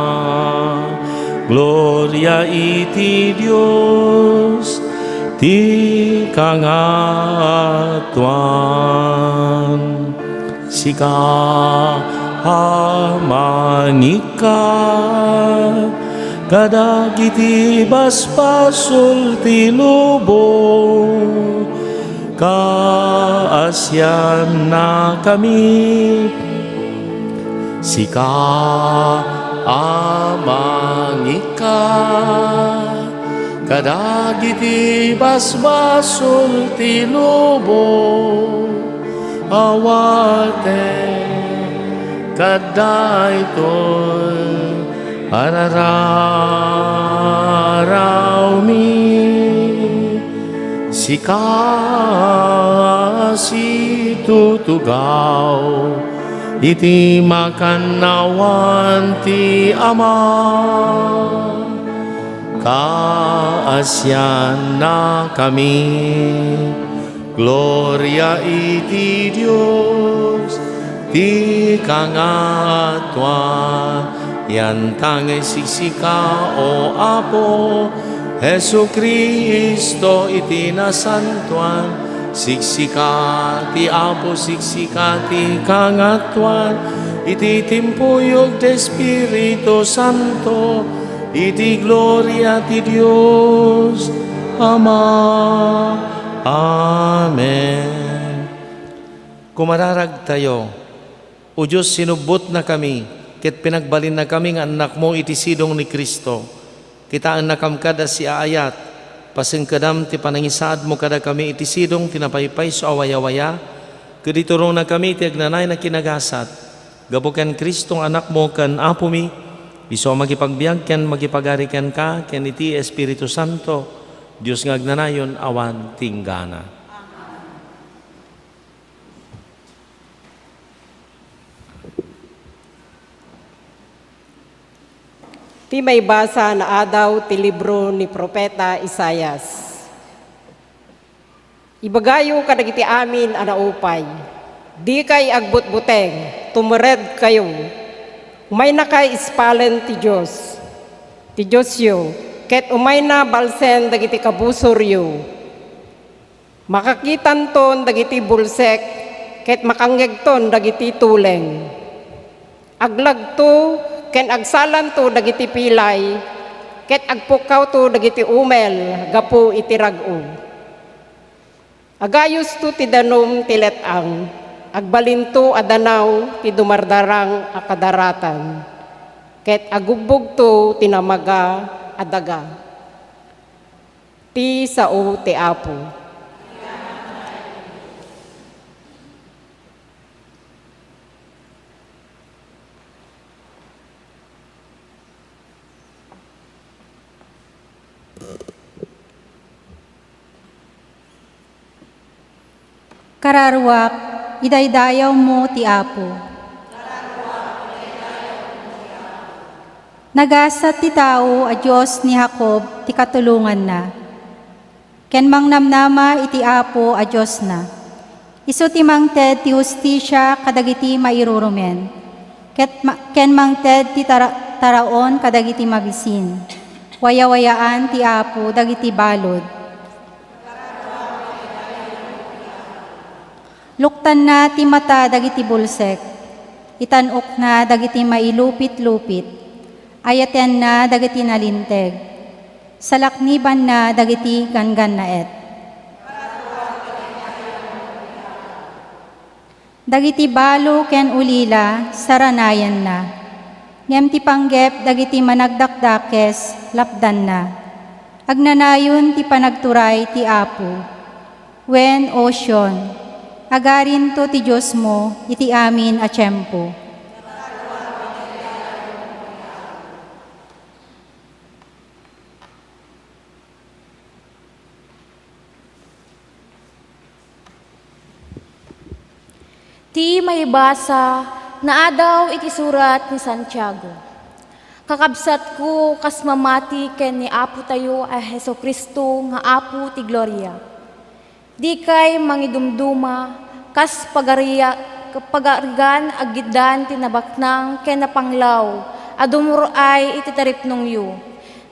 Gloria iti Diyos, ti kangatuan. Sika amanika, kadagiti basbasol ti lubong, kaasyan na kami. Sika amangika, kadagiti basbasol ti lubong, awate kadaytoy arararaw mi. Sika si tutugaw, iti makanawan ti Ama, kaasyan na kami. Gloria iti Diyos, ti kangatuan, yan tangay siksika o Apo, Jesu Kristo iti nasantuan, siksika ti Apo, siksika ti kangatuan, iti timpuyog de Espiritu Santo, iti gloria ti Dios Ama. Amen. Kumararag tayo, O Diyos, sinubot na kami, ket pinagbalin na kami nga anak mo iti sidong ni Kristo. Kitaan na kamkada si aayat, pasengkadam ti panangisaad mo kada kami iti sidong tinapaypay so awaya-waya, kaditurong na kami ti agnanay na kinagasat. Gabukan Kristong anak mo kan apo mi, iso magipagbiag ken magipagari ken ka, ken iti Espiritu Santo, Diyos nga agnanayon awan tinggana. Ti may basa na adaw ti libro ni Propeta Isayas. Ibagayo kadagiti amin anaupay, di kay agbut-buteng, tumured kayo, umay na kay ispalen ti Diyos yo, ket umay na balsen dagiti kabusor yo. Makakitan ton dagiti bulsek, ket makangyagton dagiti tuleng. Aglagto, ken agsalan to dagiti pilay, ket agpukaw to dagiti umel, gapu iti rag-o. Agayos to ti danom ti letang, agbalinto adanaw ti dumardarang akadaratan, ket agubbog to tinamaga adaga. Ti sao ti Apo. Kararwak, idaydayaw mo ti Apo. Nagasat ti tao a Diyos ni Jacob ti katulungan na. Ken mangnamnama iti Apo a Diyos na. Isu ti mangted ti hustisya kadagiti mairurumen. Ken mangted ti taraon kadagiti mabisin. Waya-wayaan ti Apo dagiti balod. Luktan na ti mata dagiti bulsek, itanok na dagiti mailupit-lupit, ayaten na dagiti nalinteg, salakniban na dagiti gangan na et. Dagiti balo ken ulila, saranayan na, ngem ti panggep dagiti managdakdakes, lapdan na, agnanayon ti panagturay ti Apo, wen ocean, agarin to ti Diyos mo, iti amin a tiyempo. Ti may basa na adaw iti surat ni Santiago. Kakabsat ko kas mamati ken ni Apo tayo a Heso Kristo nga Apo ti Gloria. Di kay mangidumduma, kas pagarigan agiddan tinabaknang ken napanglaw, adumuro ay iti taripnong yu.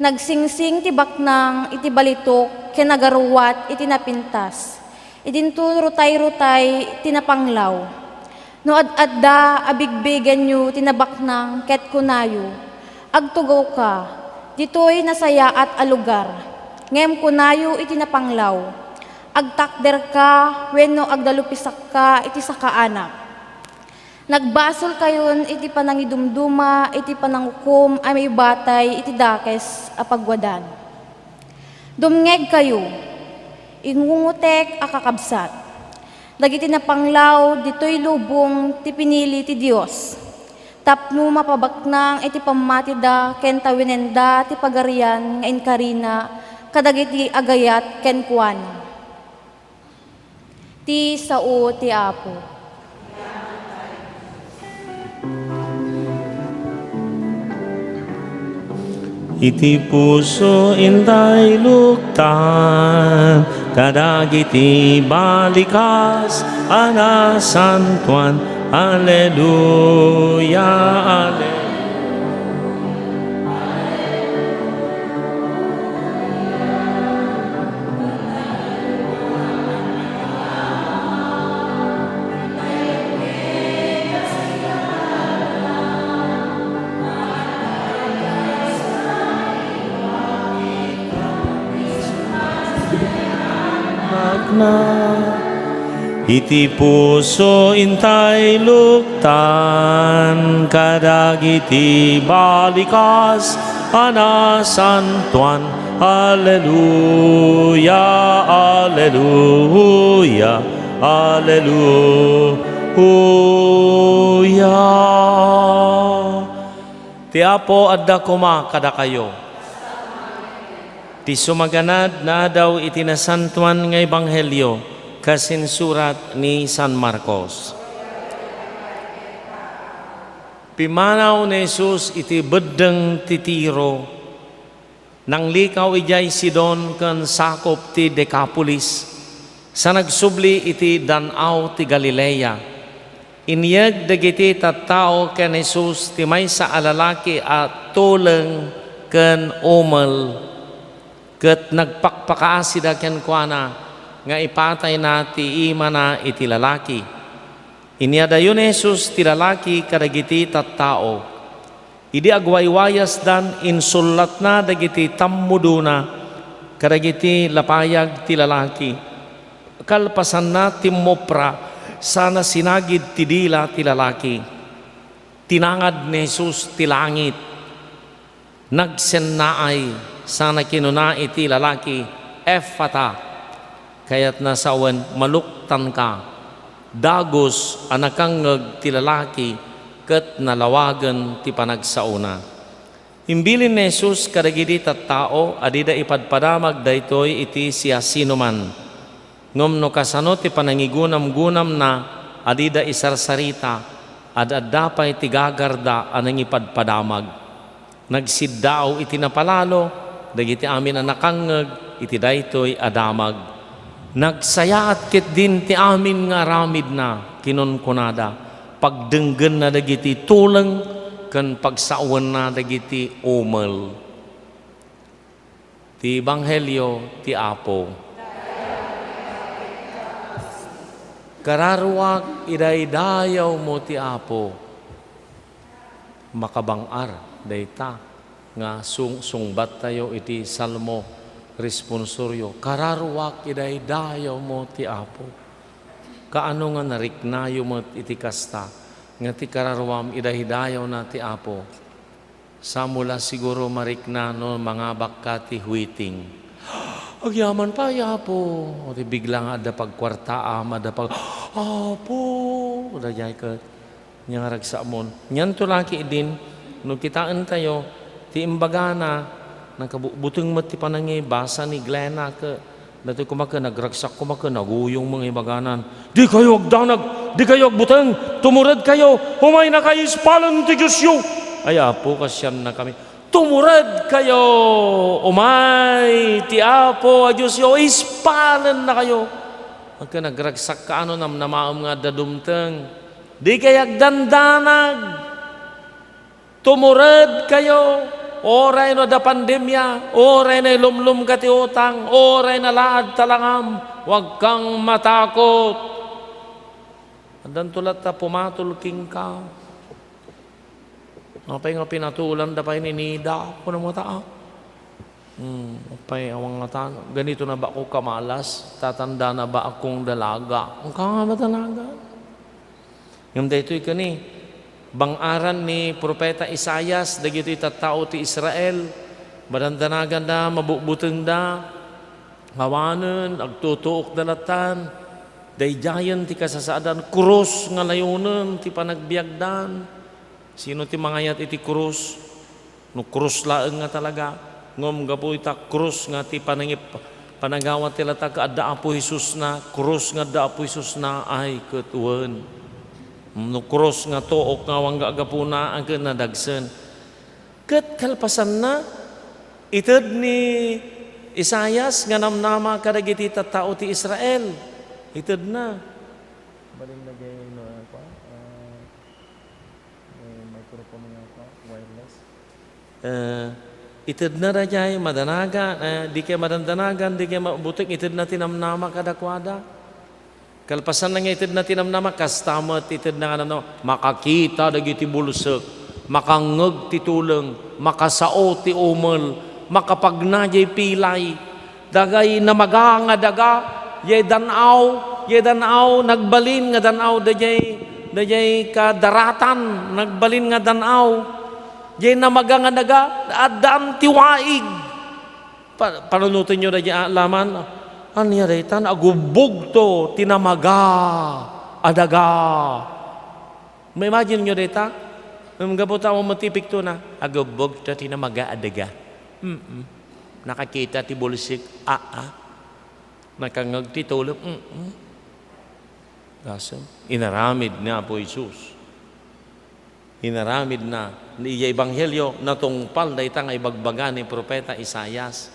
Nagsingsing ti baknang iti balitok, ken nagaruwat iti napintas. Idinto rutay-rutay iti napanglaw. No ad-adda abigbigan yu tinabaknang ket kunayo. Agtugaw ka, ditoy nasaya at alugar. Ngem kunayo iti napanglaw. Agtakder ka, wenno agdalupisak ka, iti sakaanak. Nagbasol kayon, iti panangidumduma, iti panangukom, ay may batay, iti dakes, apagwadan. Dumngeg kayo, ingungutek akakabsat. Dagiti napanglaw, dito'y lubong, ti pinili ti Dios. Tapno mapabaknang, iti pamatida, ken tawinenda, ti pagarian, nga inkarina, kadagiti agayat, ken kuana. Ti sao ti Apo. Iti puso inday luktan, kadagiti balikas, anasantuan, Alleluia, Alleluia. na. Iti puso intay luktan, kadagiti balikas anasantuan. Alleluia, alleluia, alleluia. Ti Apo adda kuma kada kayo. Ti sumaganad na daw itinasantuan nga ebanghelyo kasinsurat ni San Marcos. Pimanaw ni Jesus iti beddeng ti Tiro, nang likaw ijay Sidon ken sakop ti Decapolis, sa nagsubli iti danaw ti Galilea. Inyag dagiti tattao ken Jesus ti maysa a lalaki at tuleng ken umel, ket nagpakpakaasida ken kuana nga ipatay na ti ima na iti lalaki. Inyadayon ni Jesus ti lalaki kadagiti tattao. Idi agwaywayas dan insulat na dagiti tammuduna kadagiti lapayag ti lalaki. Kalpasan na timmopra sana sinagid ti dila ti lalaki. Tinangad ni Jesus ti langit. Nagsennaay sana kinuna iti lalaki, Ephata, kayat nasawan maluktan ka. Dagos anakangeg ti lalaki, ket nalawagan ti panagsauna. Imbilin ni Jesus kadagiti tattao adida ipadpadamag daytoy iti siya sinuman. Ngem no kasano ti panangigunam-gunam na adida isarsarita adadapay ti gagarda anang ipadpadamag. Nagsiddaaw iti napalalo dagiti amin anakangeg iti daytoy adamag. Nagsayaat ket din ti amin nga aramid na kinunkunada. Pagdenggen na dagiti tuleng ken pagsawen na dagiti umel. Ti ebanghelyo ti Apo. Kararuak idaydayaw mo ti Apo. Makabangar dayta nga sungbat tayo iti salmo responsoryo. Kararuak idaydayaw mo ti Apo. Kaano nga nariknayo mo iti kasta nga ti kararwam idahidayaw na ti Apo. Samula siguro marikna no mga bakka ti huiting. Agyaman pa Apo. O ti biglang ada pagkwartaam, ada pag Apo. Udayay ka niyang ragsaamon. Nyan to laki din no kitaan tayo ti imbagana nagkabuteng mo ti panangi basa ni Glenna ka. Dati kumaka nagragsak kumaka naguyong mga ibaganan. Di kayo agdanag, di kayo agbuteng, tumurad kayo, humay na kayo ispalan ti Diyos yu. Ay Apo, kasyan na kami. Tumurad kayo, umay ti Apo, a Diyos yu, ispalan na kayo. Agka nagragsak ka ano namnamaam nga dadumteng. Di kayo agdandanag, tumurad kayo. Oray no da pandemya, oray na lumlum ka ti utang, oray na laad talangam, huwag kang matakot. Andan tulat ta pumatulking ka. Apay nga pinatulan da pa'y ninida, kung mo taa. Apay awang nga ganito na ba ako kamalas, tatanda na ba akong dalaga? Ang ka nga ba dalaga? Yung daytoy ka ni, bangaran ni Propeta Isayas, dagito tattao ti Israel, badandanagan da, mabubuteng da, hawanen, agtutuok dalatan, dayjayan ti kasasaadan, krus nga layunen, ti panagbiagdan. Sino ti mangayat iti krus? No krus laeng nga talaga, ngom gapu ita krus nga ti panagawat ti lata ka adda Apo Jesus na, krus nga adda Apo Jesus na, ay ketuwen. No cross nga took nga wangga agapuna ang nadagsen. Ket kalpasan na ited ni Isayas nga namnama kadagiti tattao ti Israel. Ited na. Baling lagay no ako. Microphone nga ako, wireless. Ited na rajay madanagan, di kay madandanagan, di kay mabuting ited na tinamnama kadakwada. Kalpasan na nga itid na tinamnama, kastamat itid na nga makakita dagiti bulusek, makangeg ti tuleng, makasao ti umel, makapagnajay pilay, dagay namaga nga daga, yay danaw, nagbalin nga danaw, dayay kadaratan, nagbalin nga danaw, yay namaga nga naga, adaan tiwaig. Panunutin nyo na dyan alaman, anya daytan, agubog to, tinamaga, adaga. May imagine nyo dayta, magabuta mo matipik to na, agubog to, tinamaga, adaga. Nakakita ti bulisik, nakangag ti tulog, Gasam, inaramid na po Isus. Inaramid na, iya ebanghelyo, natungpal na itang ibagbaga ni Propeta Isayas.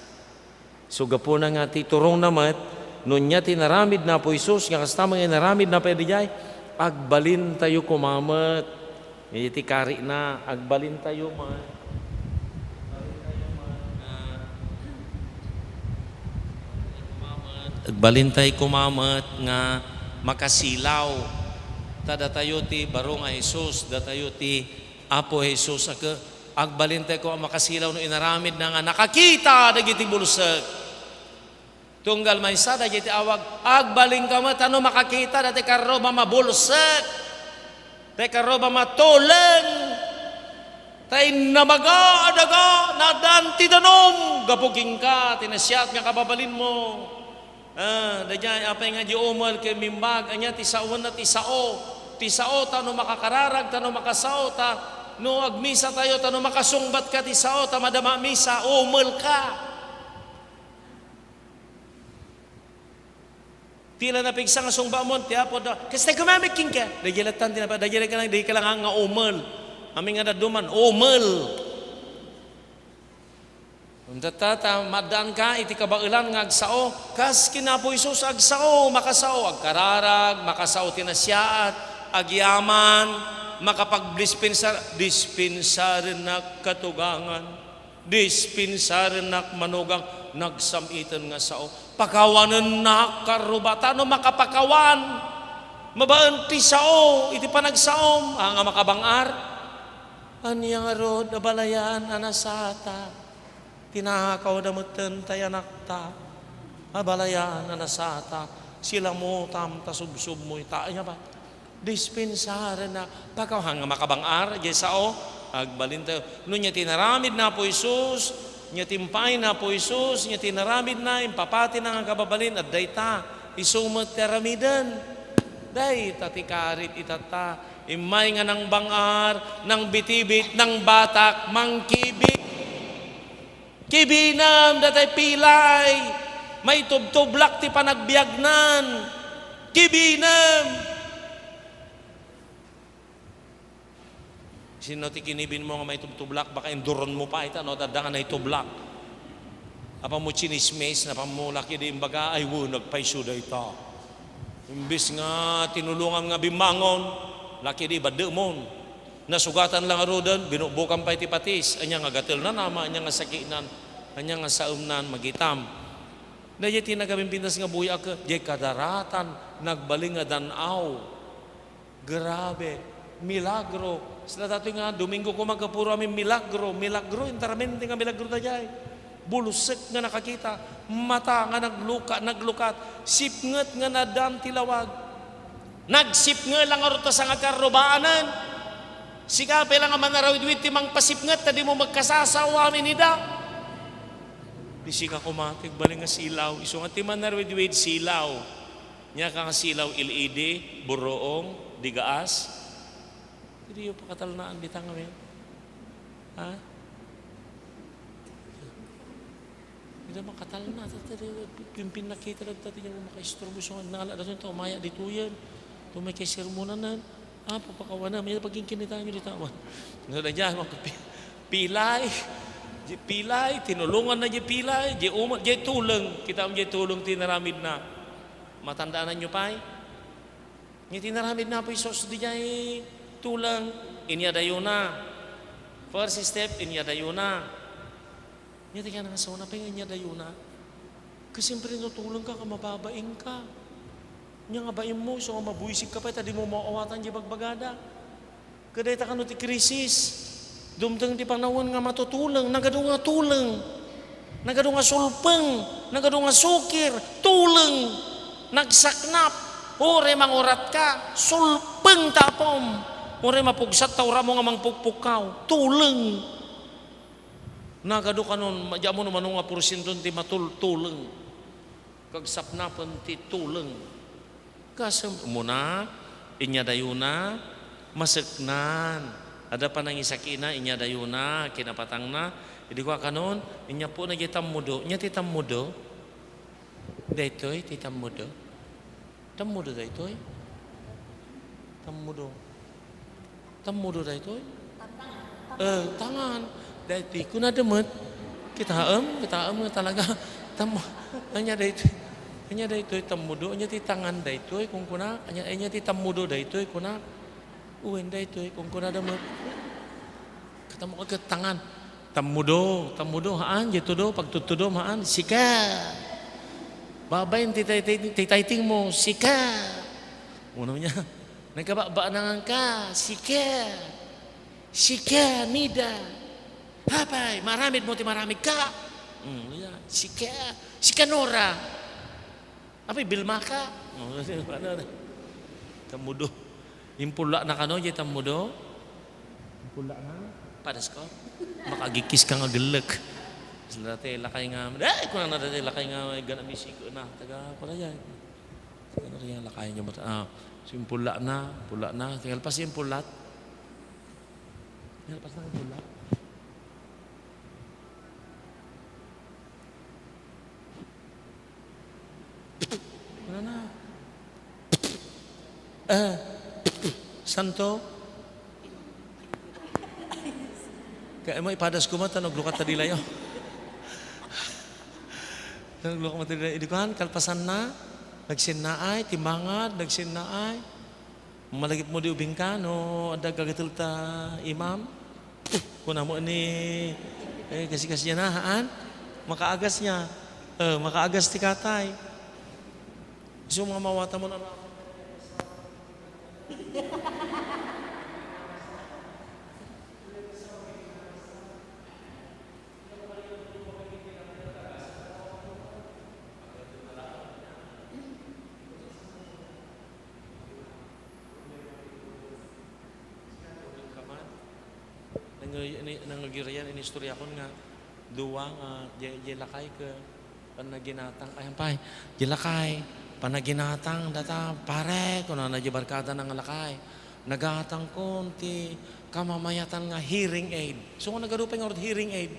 So gapo na nga ti turong namat, nun niya tinaramid na po Isus, nga kastamang inaramid na pwede jay, agbalin tayo kumamat. Iti kari na, agbalin tayo man. Agbalin tayo kumamat nga makasilaw. Tada tayo ti baro nga Jesus, da tayo ti Apo Jesus, agbalin tayo ko ang makasilaw no inaramid na nga nakakita dagiti bulsek. Tunggal may sa dagiti awag, agbalin ka mo, tano makakita dati karoba mabulsek, dati karoba matuleng, tay namaga, adaga, nadanti danom, gapuging ka, tinasyat nga kababalin mo. Dajay apay nga di umal kay mimbag anya ti saon na ti sao tano makakararag tano makasao ta no agmisa tayo tano makasungbat ka ti sao ta madama misa umal ka. Tila na pigsa nga sungba mo ti apo da kasi kumamiking ka dagilatan tinapa dagila ka lang di ka lang nga umal aming nga daduman umal. Tata, madaan ka, iti kabailan nga agsao, kas kinapo Isus agsao, makasao, agkararag, makasao tinasyaat, agyaman, makapagdispensar na katugangan, dispensar na manugang, nagsamitan nga sao, pakawanan na karubatan, no makapakawan, mabaan ti sao, iti panagsaom, ang makabangar, aniyang arod, abalayan, anasata, tinakaw na mutan tayo nakta, abalayan na nasata, sila mo tam tasubsub mo itaya ba? Dispensar na pagkawang makabangar, jesao, agbalin tayo. Noon niya tinaramid na po Isus, niya timpay na po Isus, niya tinaramid na, impapati na nga kababalin, at dayta, isumat teramidan. Dayta tikarit itata, imay nga ng bangar, ng bitibit, ng batak, mangkibik, kibinam datay pilay, may tubtublak ti panagbiagnan, kibinam. Sino ti kinibin mo nga may tubtublak, baka enduron mo pa ita, no, dadangan na itublak. Apa mo chinismes na pamulaki di imbaga, ay nagpaiso da ita. Imbis nga tinulungan nga bimangon, laki di bademon. Nasugatan lang arudan, binubukan pa iti patis, anya nga gatil na nama, anya nga sakinan, anya nga saumnan, magitam. Na di tinagabing pintas nga buya ka, di kadaratan, nagbaling nga danaw. Grabe, milagro. Sila dati nga, Domingo ko magkapuro amin milagro, interamente nga milagro na jay. Bulusek nga nakakita, mata nga naglukat, sipnget nga nadam tilawag. Nagsip nga lang aruta sa nga karubaanan. Sikapay lang nga manarawid-wid timang pasipngat na di mo magkasasawa minida. Di sika kumatig baling nga silaw. Iso nga ti manarawid-wid silaw. Nya ka nga silaw ilidi, buroong, digaas. Hindi yung pakatalnaan bitang kami. Ha? Hindi naman katalna. Pimpin nakita lang tati niya makaisturbo. So nga nala natin ito, umaya dito yan. Ito may kaisirmunan na. Papakawan na, may paging kinitaan nyo dito. Nga na dyan, pilay, tinulungan na dyan pilay, dyan tulong, kita mo dyan tulong, tinaramid na. Matandaan nyo pa Nga tinaramid na po Isos di dyan tulang, inyadayo na. First step, inyadayo na. Nga tingnan nga sa una pa inyadayo na. Kasi siyempre natulong ka, mababaing ka. Nya nga baim mo, so nga mabuisig ka pa, tadi mo maawatan di bagbagada. Kaday ta kano ti krisis, dumdang di panahon nga matutulang, nagado nga tulang, nagado nga sulpeng, nagado nga sukir, tulang. nagsaknap, ore mangurat ka, sulpeng tapom, ore mapugsat taura mo nga mangpukpukaw, tuleng. Nagado kanon, madya mo naman nga porsyento ti matultuleng. Kagsapnapan ti tuleng. Kasam muna, inya dayuna, maseknan. Ada pa nang isakina, inya dayuna, kinapatang na. Hindi ko kanon, inya po nagitam mudo. Inya titam mudo. Daytoy, titam mudo. Tam mudo daytoy. Tam mudo. Tam mudo daytoy. Tangan. Daytoy, kuna demet. Kita am talaga. Tam, anya daytoy. Anya daytoy tam mudo, anya ti tangan daytoy kung kuna, anya ti tam mudo daytoy kuna. Uwen daytoy kung kuna demet. Ketemu ke tangan. Tamudo haan jatudo pagtutudo haan sika. Babayin titaiting mo sika. Unanya nagkababa nangan ka sika. Sika mida. Hapay maramid mo ti maramid ka. Sika. Sika Nora. Apay bilma ka. Tamudo. Impula na kano jay tamudo. Impula na. Padas ko. Makagikis ka nga gelek. Sila dati lakay nga. Kung na dati lakay nga ganamisig na. Taga pala yan. Ano rin lakay niya. So yung pula na. Tinggal pas yung pulat. Tinggal pas na yung pulat. Ano na? Santo? Kaya mo ipadas ko mata, naglukat tadi layo. Naglukat mata tadi layo. Idikuhan, kalpasan na, nagsinnaay, timbangan, nagsinnaay. Malagip mo di ubing ka, no, ada gagatil ta imam. Kuna mo ni, kasi niya na, haan? Makaagas niya. Makaagas ti katay. So mga mawata mo na nanggirayan ini istorya ko nga duwa nga jelakay ke panaginatang ayam pay jelakay panaginatang data pare kuno na barkada ng lakay nagatang konti kamamayatan nga hearing aid so kung nagarupay nga hearing aid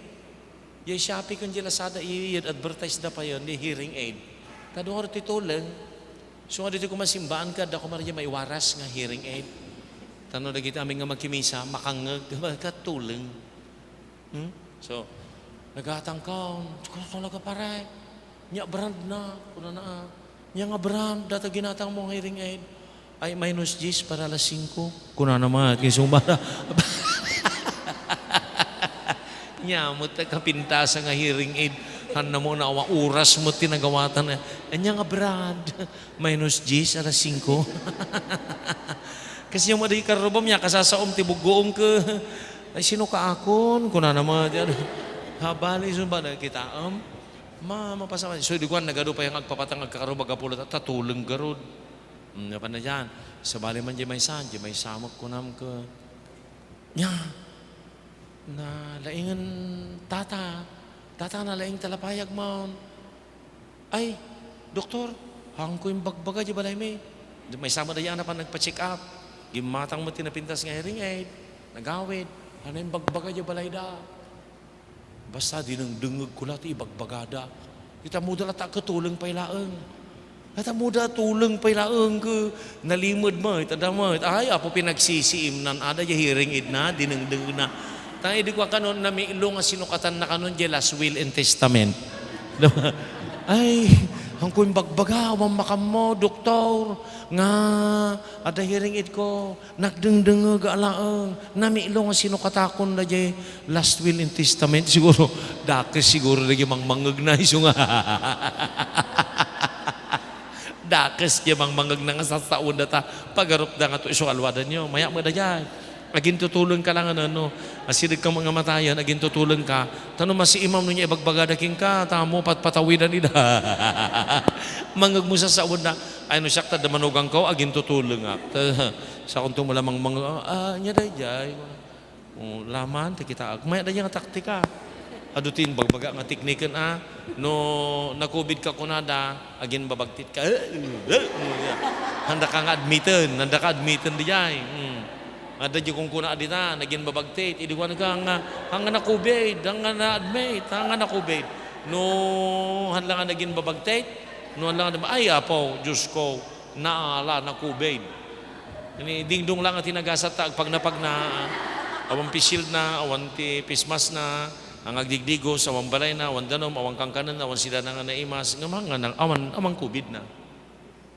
yung Shopee kung jelasada i-advertise da pa yun di hearing aid kado nga titulang so nga dito kung masimbaan ka da kung may waras nga hearing aid tanong na kita aming nga magkimisa, makangag, katulong. So, nagatangkaw, talaga pare, nya brand na, kuna na, nya nga brand, data ginatang mong hearing aid, ay minus 10 para alas 5, kuna naman, kisong bala. Nya, mo kapintasan nga hearing aid, han na mo na oras mo tinagawatan na, nya nga brand, minus 10 alas 5. Kasi yung mga karubam niya, kasasaom, tibugoong ka. Ay, sino ka akon? Kuna naman, habali, so ba, kita, mapasama. So, di ko, nagado pa yung agpapatang, agkakarubag, apulot, at tatulong garod. Nga pa na dyan. Sabali man, di may samok, kunam ka. Nya, na laingan tata na laing talapayag mo. Ay, doktor, hang ko yung bagbaga, di balay may. May sama na yan na pa nagpa-check up. Gimatang mo tinapintas nga hearing aid, nagawid, ano yung bagbaga niya balay da. Basta di nang dungag ko lahat, ibagbagada. Kita muda lata katulong pailaang. Lata muda tulong pailaang ka. Nalimod mo, itada mo. Ay, apo pinagsisiim nan, ada yung hearing aid na, di nang dungag na. Tayo di ko kanon na may ilo nga sinukatan na kanon yung last will and testament. Ay, ang kuin bagbaga, mamakam mo, doktor, nga, ada hearing aid ko, nagdengdeng gaalaang, namiilo nga sinukatakon na jay last will and testament, siguro, dakis siguro na yung mangmangag na iso nga. Dakis yung mangmangag na nga sa taon na ta, pagarup na nga ito iso alwadan nyo, maya mo na dyan. Agin tutulong ka lang ano, asidig ka mga matayan, agin tutulong ka. Tanong mas si imam nun niya ibagbagadaking ka, tamo patatawidan nila. Mangag mo sa saod na, ay no sakta da manugang ko, agin tutulong nga. Sa kuntong malamang mga, niya day jay. Laman, kita, maya da nga taktika. Adutin, bagbaga nga teknikan no na-COVID ka kunada, agin babagtit ka. Handa ka nga admitan di jay. Ada di kung kuna adita, naging babagtit, idiwan ka nga na-COVID, nga na-admit, nga na-COVID. No, hanlang nga naging babagtit, no hanlang nga, ay apo, Diyos ko, naala, na-COVID. Dingdong lang at tinagasat pag awang pisil na, awang pismas na, ang agdigdigos, awang balay na, awang danom, awang kangkanan, awang sila na nga naimas, awang COVID na.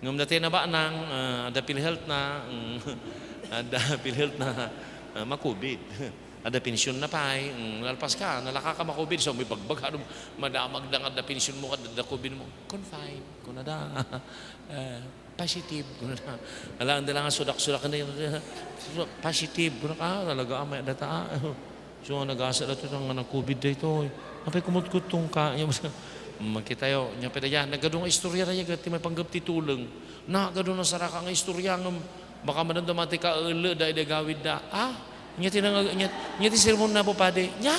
Ngam dati na ba nang, ada PhilHealth na, ada PhilHealth na makubid. Ada pensyon na pay, lalpas ka, nalaka ka makubid. So may bagbag, madamag lang ada pensyon mo, kada kubid mo, confine, kung nada, positive, kung nada. Alaan nila nga sudak-sudak na yun, positive, kung naka, talaga may data. So nag-asa na ito ng kubid na ito. Napay kumut-kutong ka, makita yo, nya peda yan, nagadong istorya na yan, may panggap titulang. Nagadong na saraka nga istorya ng baka manandamati ka ulo dahil gawid da. Nya ti sermon na po pade. Nya.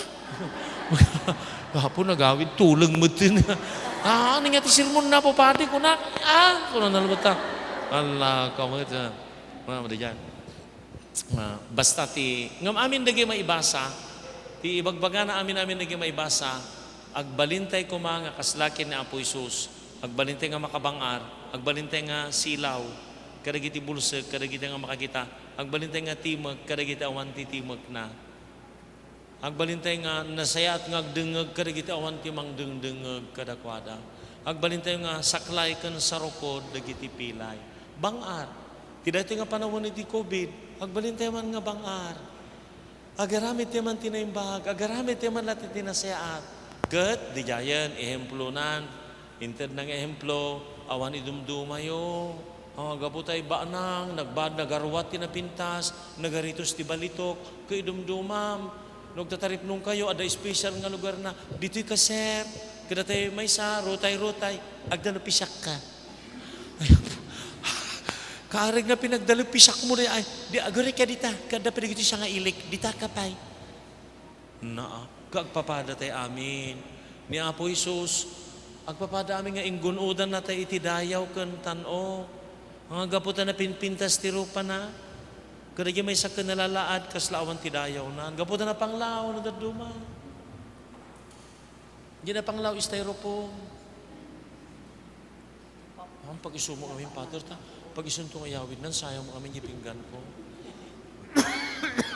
Hapo nagawid tulang mo tin. Nya ti sermon na po pade ko na. Kuno na lumata. Allah ka mo ita. Mga diyan. Basta ti ngam amin dagi maibasa. Ti ibagbaga na amin dagi maibasa. Agbalintay ko mga kaslakin ni Apo Isus. Agbalintay nga makabangar. Agbalintay nga silaw. Kadagiti bulseg, kadagiti nga makakita. Agbalintay nga timag, kadagiti awan ti timag na. Agbalintay nga nasaya at nga agdengeg, kadagiti awan ti mang dengdengeg kadakwada. Agbalintay nga saklay kan sarukod, dagiti pilay. Bangar. Tidak ito nga panahon ni COVID, agbalintay man nga bangar. Agaramit ti man tinaimbag, agaramit ti man latit tinasayaat. Gat, di jayan, ehemplonan, inted ng ehemplo, awan idumdumayo. Gaputay baanang, nagarwat ti napintas, nagaritos ti balitok, kay dumdumam, nagtatarip nung kayo, ada special nga lugar na, dito'y kaser, kada tayo may sa, rutay, agdalapisak ka. Kaarig na pinagdalapisak mo rin, ay, di agari ka dita, kada pinagito siya nga ilik, dita ka pa'y. Kagpapada tayo amin, ni Apo Isus, agpapada amin nga inggunudan na tayo itidayaw kan tano. Mga gaputan na pinpintas ti rupa na. Kadagya may sakit nalalaad kaslawan ti dayaw na. Gaputan na panglaw na daduma. Diyan na panglaw styrofoam. Ang pag-isumo kami pater ta. Pag-isuntong ayawid nan sayang mo kami gipinggan ko.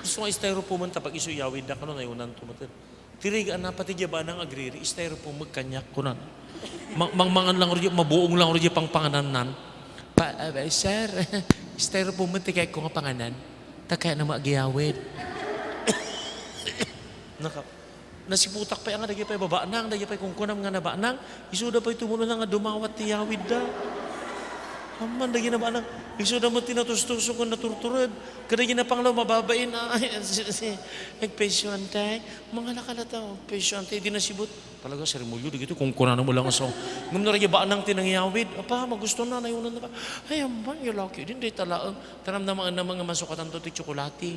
Gusto nga styrofoam man ta pag-isu yawid na kanon ayunan tumater. Tirigaan na pati ba nang agriri styrofoam magkanyak kunan. Mangan lang ro mabuong lang ro pang panganan nan. Sir, styrofoam mo tikay ko nga panganan. Takaya na magyawid. Nasiputak pa yung nga nagyay pa babaanang, nagyay pa kung kunam nga nabaanang, isuda pa itumulo na nga dumawat ti yawid da. Aman, nagyay na baanang, isuda mo tinatustusok kung naturturad. Kadagay na panglaw, mababain, nagpensyon tayo. Mga nakalataw, pensyon tayo, di nasibot. Talaga, serimulyo, di gitu, kung kunano mo lang aso. Ngam na rin baanang tinangyawid. Apa, magusto na, nayunan na ba? Ay, aman, yung laki din, di talaang. Tanam naman na mga masukatan to, ti tsokolati.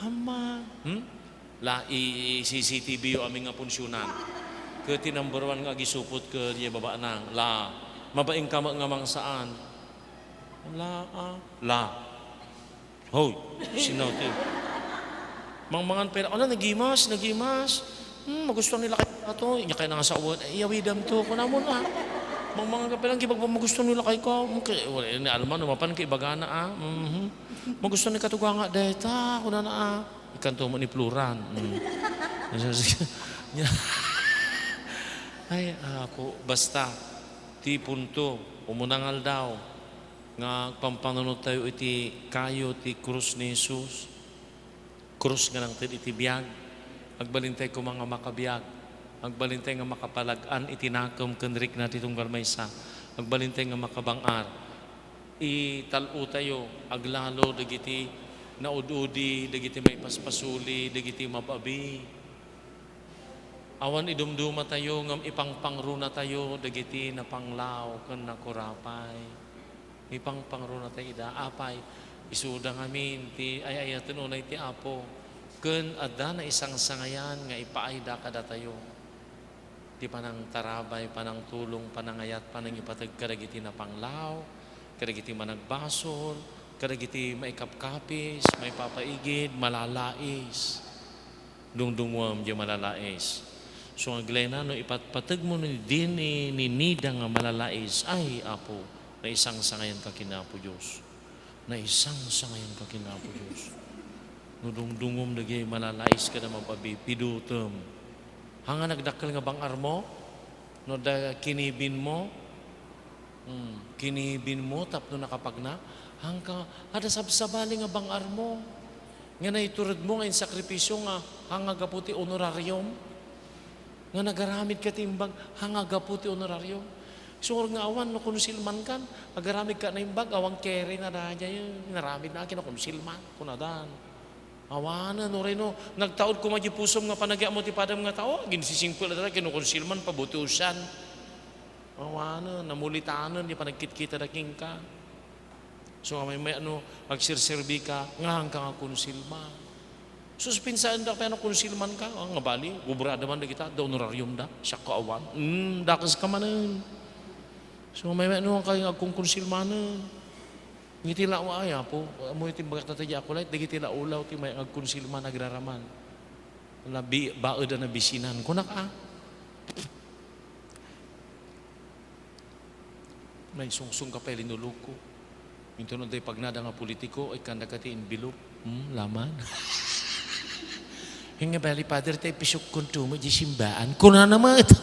Aman. CCTV yung aming nga punsyonan. Kati number 1 nga gisupot ke diya babaanang. Mabaing ka nga mang saan. Hoy, sinaw ti. Mangan pera. Nagimas. Magustuhan nila kayo ato. Inya kayo na nga sa uwan. Iyawidam to. Kunamon Mangan ka pelang kibag magustuhan nila kayo ko. Wala ni alman umapan kay bagana Magustuhan ni katuga nga deta. Kunana ikanto mo ni pluran. Ay ako basta ti punto umunangal daw nga pampanunod tayo iti kayo ti krus ni Jesus. Krus nga nang iti biyag. Agbalintay ko mga makabiyag. Agbalintay nga makapalagan iti nakam kenrik na titunggal maysa. Agbalintay nga makabangar. Italo tayo aglalo dagiti naududi, dagiti may paspasuli, dagiti mababi. Awan idumduma tayo, ngam ipangpangro na tayo, dagiti na panglaw, kan nakurapay. Ipangpangro na tayo, apay, isuda ngamin, ti ayayatin unay ti apo. Kan adda na isang sangayan, nga ipaayda kada tayo. Ti panang tarabay, panang tulong, panangayat, panang ipatag kadagiti na panglaw, kadagiti managbasol, kadagiti maikapkapis, may papaigid, malalais. Dungdungwam di malalais. So ang glena, no, ipatpatag mo ni din ni nida nga malalais, ay apo, na isang sangayan ka kinapo Diyos. Na isang sangayan ka kinapo Diyos. No dungdungom dagi malalais ka na mababi, pidutom. Hanga nagdakkel nga bangar mo, no da kinibin mo, kinibin mo, tapno nakapagna, hangka, ada sabsabali nga bangar mo. Nga naiturad mo ngayon sakripisyo nga, hanga gaputi honorarium. Nga nagaramid ka timbag, hanga gaputi honorarium. So nga awan, no konsilman kan, agaramid ka na imbag, awang kere na radya yun, naramid na akin, no konsilman, kunadan. Awana, no rin, no, nagtaod ko pusom nga panagya mo ti padam nga tao, ginsisingpil na talaga, kinukonsilman, pabutusan. Awana, namulitanan, di pa nagkit-kita na king ka. So may magsirsirbi ka, nga ka nga konsilman. Suspinsaan da pa na konsilman ka, nga bali, gubrada man na kita, da honorarium da, siya kaawan. Dakas ka manan. So may kayo akong konsilmanan. Ngiti lao ay po, mo iti bagat tatadya ako lahat, dagiti la ulaw, ti may agkonsilman nagraraman. Baod na bisinan, kunak may sungsung ka pa linuluko. Minto nun tayo pagnada nga politiko, ay kanda ka ti envelope. Laman. Yung nga bali, Father, tayo pisok kontumo di simbaan. Kuna naman ito.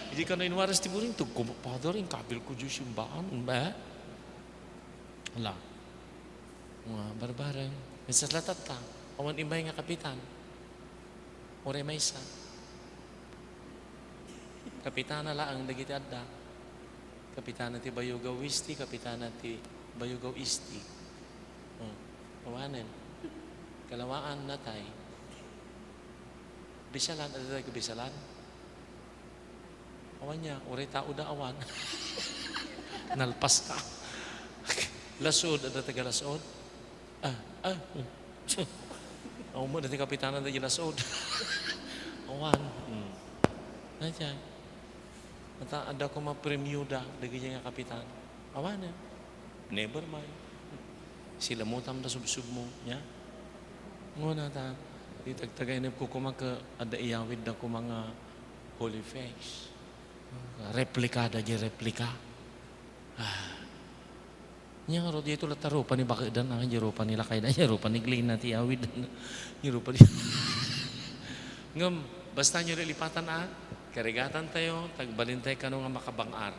Hindi ka na inwaras ti buring. Father, yung kabil ko di simbaan. Ba? Wala. Mga barbarang. May saslatat ta. Awan imbay nga kapitan. Ore may isa. Kapitana laang dagiti adda. Kapitana ti Bayugaw Isti, kapitana ti Bayugaw Isti. Awanen. Kalawaan na tay. Bisalan, ano tayo bisalan? Awan niya, uri tao da awan. Nalpas ka. Lasod, ano tayo lasod? Awan mo, dati kapitana tayo lasod. Awan. Nandiyan. Ada ko ma-premiuda, dagi niya nga kapitan. Awan na. Never mind. Sila mo tam na subsub mo. Niya. Nguna ta, itagtagay na ko kumaka ada iyawid na ko mga holy face. Replika da di replika. Nya nga ro dito lataro pa ni bakadan ang jero pa nila kay da jero pa ni glin na ti awid. Jero pa di. Ngam basta nyo lilipatan karigatan tayo, tagbalintay ka nga makabangar.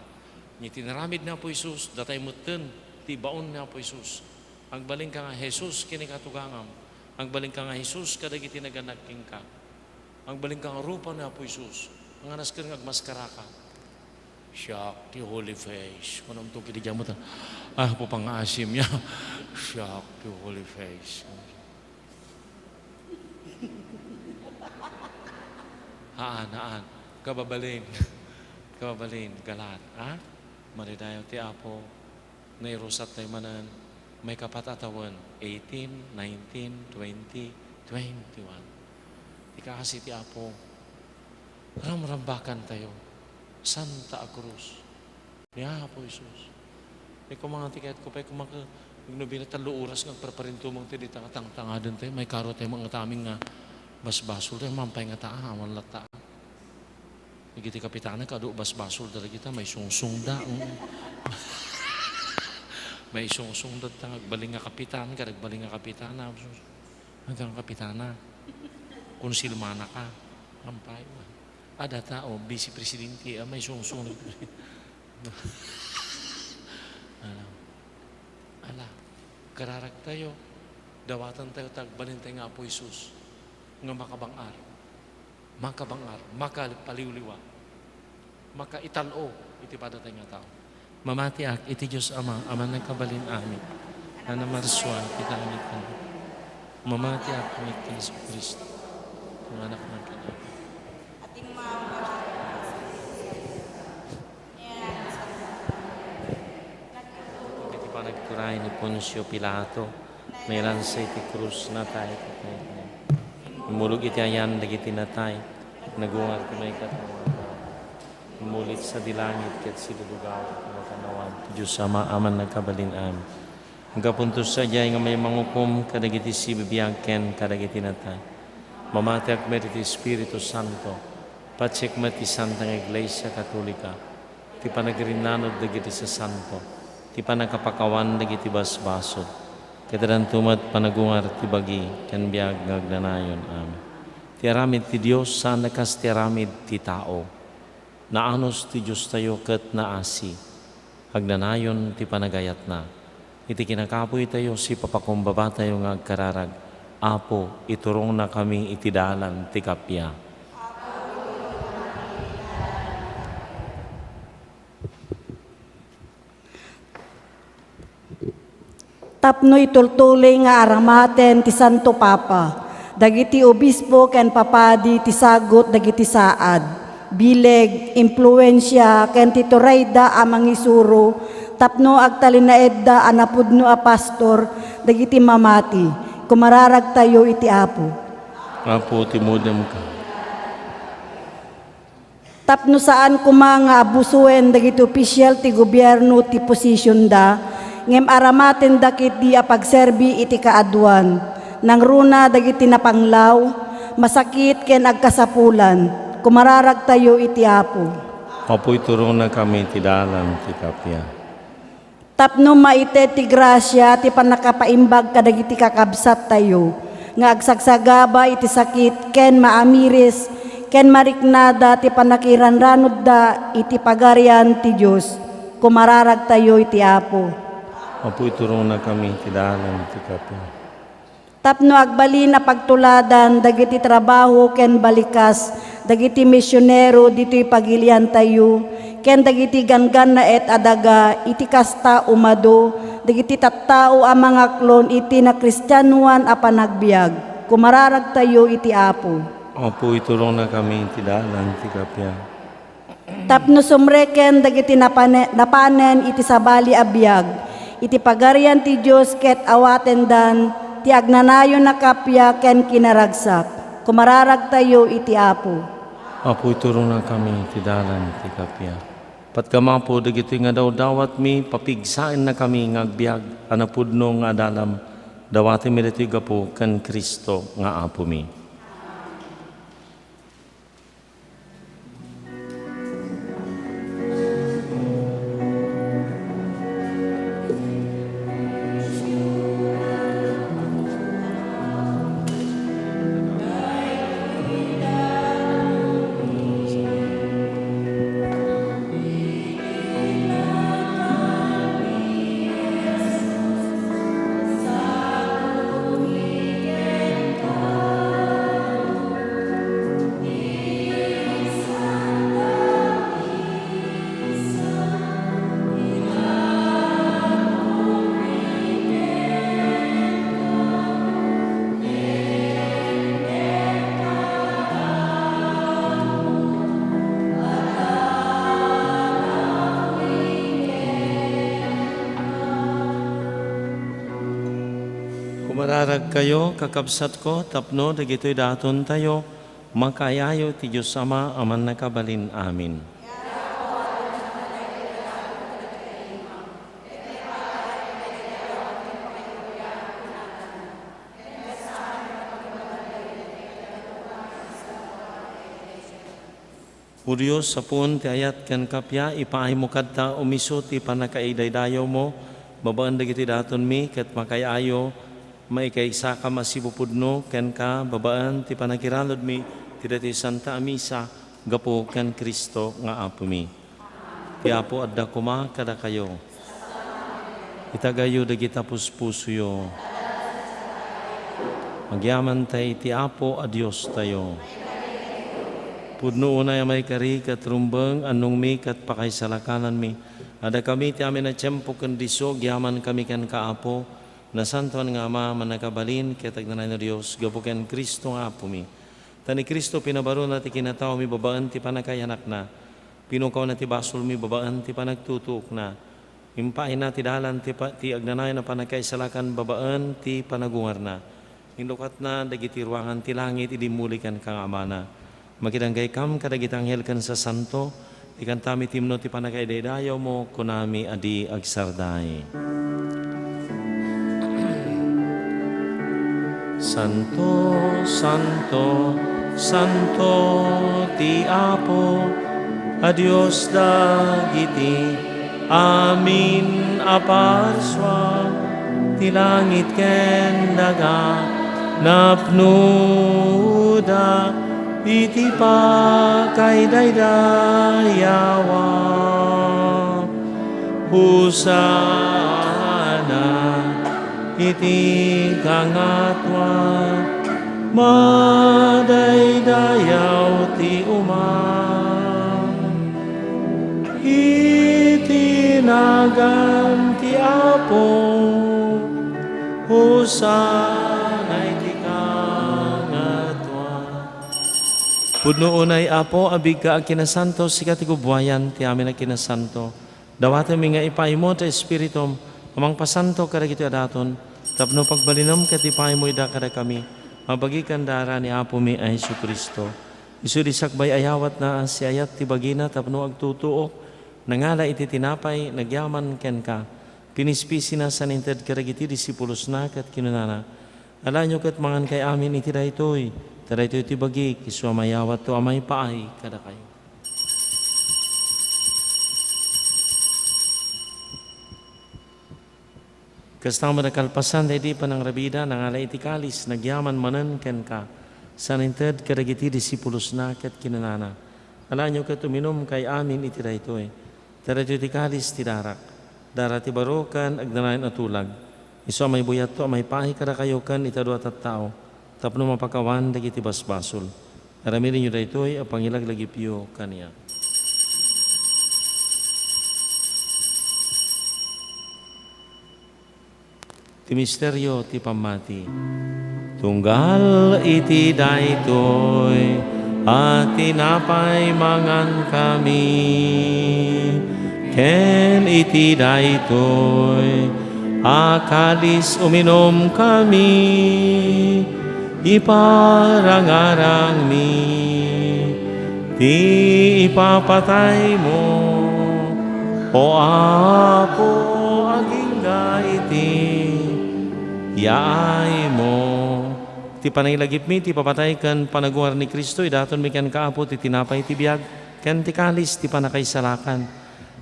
Ni tinaramid na po Isus, datay muten, tibaon na po Isus. Agbaling ka nga Jesus kini katugangam. Agbaling ka nga Jesus kadagiti naganagking ka. Agbaling ka nga rupa na po Isus. Ang anas ka nga agmaskara ka. Shock, the holy face. Kung naman itong kinigyan mo ta, po pang asim niya. Shock, the holy face. Haan. Kababalin. Kababalin. Galat. Maridayo ti Apo. Nairusat tayo manan. May kapatatawan. 18, 19, 20, 21. Ika kasi ti Apo. Ramrambakan tayo. Santa Cruz. Ya po Isus. Ikaw mga tiket ko pa, kumaka, magnubina talo oras ng preparinto mong tidi tang-tangadon tayo. May karo tayo mga taming nga basbasol tayo. Mampay nga taa, awan lata. Igiti kapitana, kado basbasol dala kita, may sungsungda. May sungsungda ta, agbaling nga kapitan, karagbaling nga kapitana. Hanggang kapitana. Konsilmana ka. Mampay. Ada tao, vice presidente, may sungsung. Ala, kararag tayo. Dawatan tayo, tagbalin tayo nga po Isus. Nga makabangar. Makapaliwliwa. Makaitalo, iti pada tayo nga tao. Mamati iti Diyos Ama, Ama ng kabalin amin. Ana marswa kita amit kan. Mamati at amit kan sa Kristo. Ang anak ng kanya. Iti panagturay ni Poncio Pilato, may lansay ti krus na tayo. Imulog iti ayan, dagiti na tayo. Nagungar ti may katawan. Imulit sa dilangit, ket silugaw, makanawan. Diyos Ama, aman nagkabalin amin. Hanggapuntos sa diyay nga may mangukom, kadagiti si bibiyangken, kadagiti na tayo. Mamati ak meriti Espiritu Santo, patsik mati Santang Iglesia Katolika, ti panagrinanod dagiti sa Santo, ti panagkapakawan dagiti basbasod, kadaran tumat panagungar ti bagi, ken biag ngagdanayon. Amen. Ti aramid ti Dios sana kas ti aramid ti tao, naanos ti Diyos tayo ket naasi, agdanayon ti panagayat na, iti kinakapoy tayo si papakumbaba tayo nga agkararag, Apo, iturong na kami iti dalan ti kapya. Tapno itultuloy nga aramaten ti Santo Papa, dagiti obispo ken papadi ti sagot dagiti saad, bileg, impluensya ken ti turayda amang isuro, tapno agtalinaedda anapudno a pastor, dagiti mamati, kumararag tayo iti Apo. Apo, timudem ka. Tapno saan kumanga abusuen dagiti opisyal ti gobyerno ti posisyon da, ngem aramaten dakit di apagserbi iti kaadwan, nang runa dagiti napanglaw, masakit ken agkasapulan, kumararag tayo iti Apo. Apo, iturong na kami ti dalan ti kapya. Tapno maite ti grasya ti panakapaimbag kadagiti kakabsat tayo, nga agsagsagaba iti sakit ken maamiris ken mariknada ti panakiranranod da iti pagarian ti Dios, kumararag tayo iti Apo. Apo, iturong na kami ti dalan ti kapya. Tapno agbalin na pagtuladan dagiti trabaho ken balikas dagiti misyonero dito'y pagilian tayo, ken dagiti gangan na et adaga iti kasta umado, dagiti tattao a mga klon iti na kristyanuan a panagbiag, kumararag tayo iti Apo. Apo, iturong na kami ti dalan ti kapya. Tapno sumreken dagiti napanen iti sabali a biag, iti pagarian ti Dios ket awaten dan ti agnanayon na kapya ken kinaragsak, kumararag tayo iti Apo. Apo, iturong na kami ti dalan ti kapya. Patkamapo dagiti nga daw dawat mi papigsain na kami nga agbiag anapudno nga dalam dawati mi dito'y gapo ken Kristo nga Apo mi. Kumararag kayo, kakabsat ko, tapno, dagito'y daton tayo, makayayo ti Diyos Ama, aman nakabalin amin. O Diyos, sa puon ti ayat ken kapya, ipaay mo kadta umiso ti panakaidaydayaw mo, babaan dagiti daton mi, ket makayayo, maikaysa ka masibupudno, ken ka babaan ti panakiralod mi, ti dati Santa Misa, gapo ken Kristo nga Apo mi. Ti Apo adda kuma kada kayo. Itagayo dagita puspusuyo. Magyaman tay ti Apo a Dios tayo. Pudno unay may kari kat rumbeng anong mi kat pakaysalakanan mi. Ada kami ti amin na tiyempo ken diso, gyaman kami ken kaapo, nasantuan nga Ama, manakabalin, kitag na na Diyos, gapuken Kristo nga Apo mi. Tani Kristo pinabaro na ti kinatao mi babaan ti panakayanak na, pinukaw na ti basol mi babaan ti panagtutuok na, impain na ti dalan ti agnanay na panakaisalakan babaan ti panagungar na, inukat na dagiti ruangan ti langit idimulikan kang amana. Makidanggay kam kadagiti anghel kan sa santo, ikan tami timno ti panakaidaydayaw mo kunami adi agsarday. Santo, Santo, Santo ti Apo, a Dios dagiti amin aparswa, ti langit ken daga napnuda, iti pa kay daydayawa. Husana iti kangatwa, madaydayaw ti umam. Itinagan ti Apo, husana iti kangatwa. Pudno unay Apo, abig ka ang kinasanto, sikat igubuayan ti amin ang kinasanto. Dawatan mi nga ipaimo ti Espiritum, amang pasanto kadagiti adaton, tapno pagbalinom katipay mo ida kada kami, mabagikan dara ni Apo mi ay Hesu Kristo. Isu disakbay ayawat na si ayat ti bagina tapno agtutuok, nangala iti tinapay, nagyaman ken ka, pinispisi na saninted kadagiti disipulos na kat kinunana. Alanyo kat mangan kay amin iti daytoy, daytoy ti bagi, isu amayawat to amay paay kada kayo. Kastang madakalpasan da di pa ng rabida, nangala iti kalis, nagyaman manan ken ka, saninted kadagiti disipulos na ket kinanana. Alanyo ket uminom kay amin iti daytoy. Daytoy ti kalis ti darak, dara ti barokan agnanayon atulag. Isu amay buyat to amay pahi kada kayo kan itadua tattao, tapno mapakawan dagiti basbasol. Aramirin nyo daytoy a pangilaglagipyo kaniya. Ti misteryo ti pamati. Tunggal iti daytoy at tinapay mangan kami. Ken iti daytoy akalis uminom kami. Iparangarang mi ti ipapatay mo, o Apo agingga iti yaay mo. Ti panangilagip mi, ti papatay kan panaguar ni Kristo, idaton mi kan kaapo, ti tinapay ti biyag, kan ti kalis, ti panakaisalakan.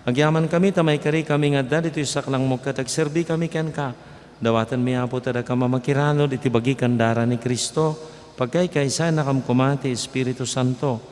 Agyaman kami, tamay kari kami nga da, dito saklang mo katagserbi kami kan ka. Dawatan mi apo tada ka mamakirano, iti bagi kan dara ni Kristo, pagkay kaysa nakamkumati, Espiritu Santo.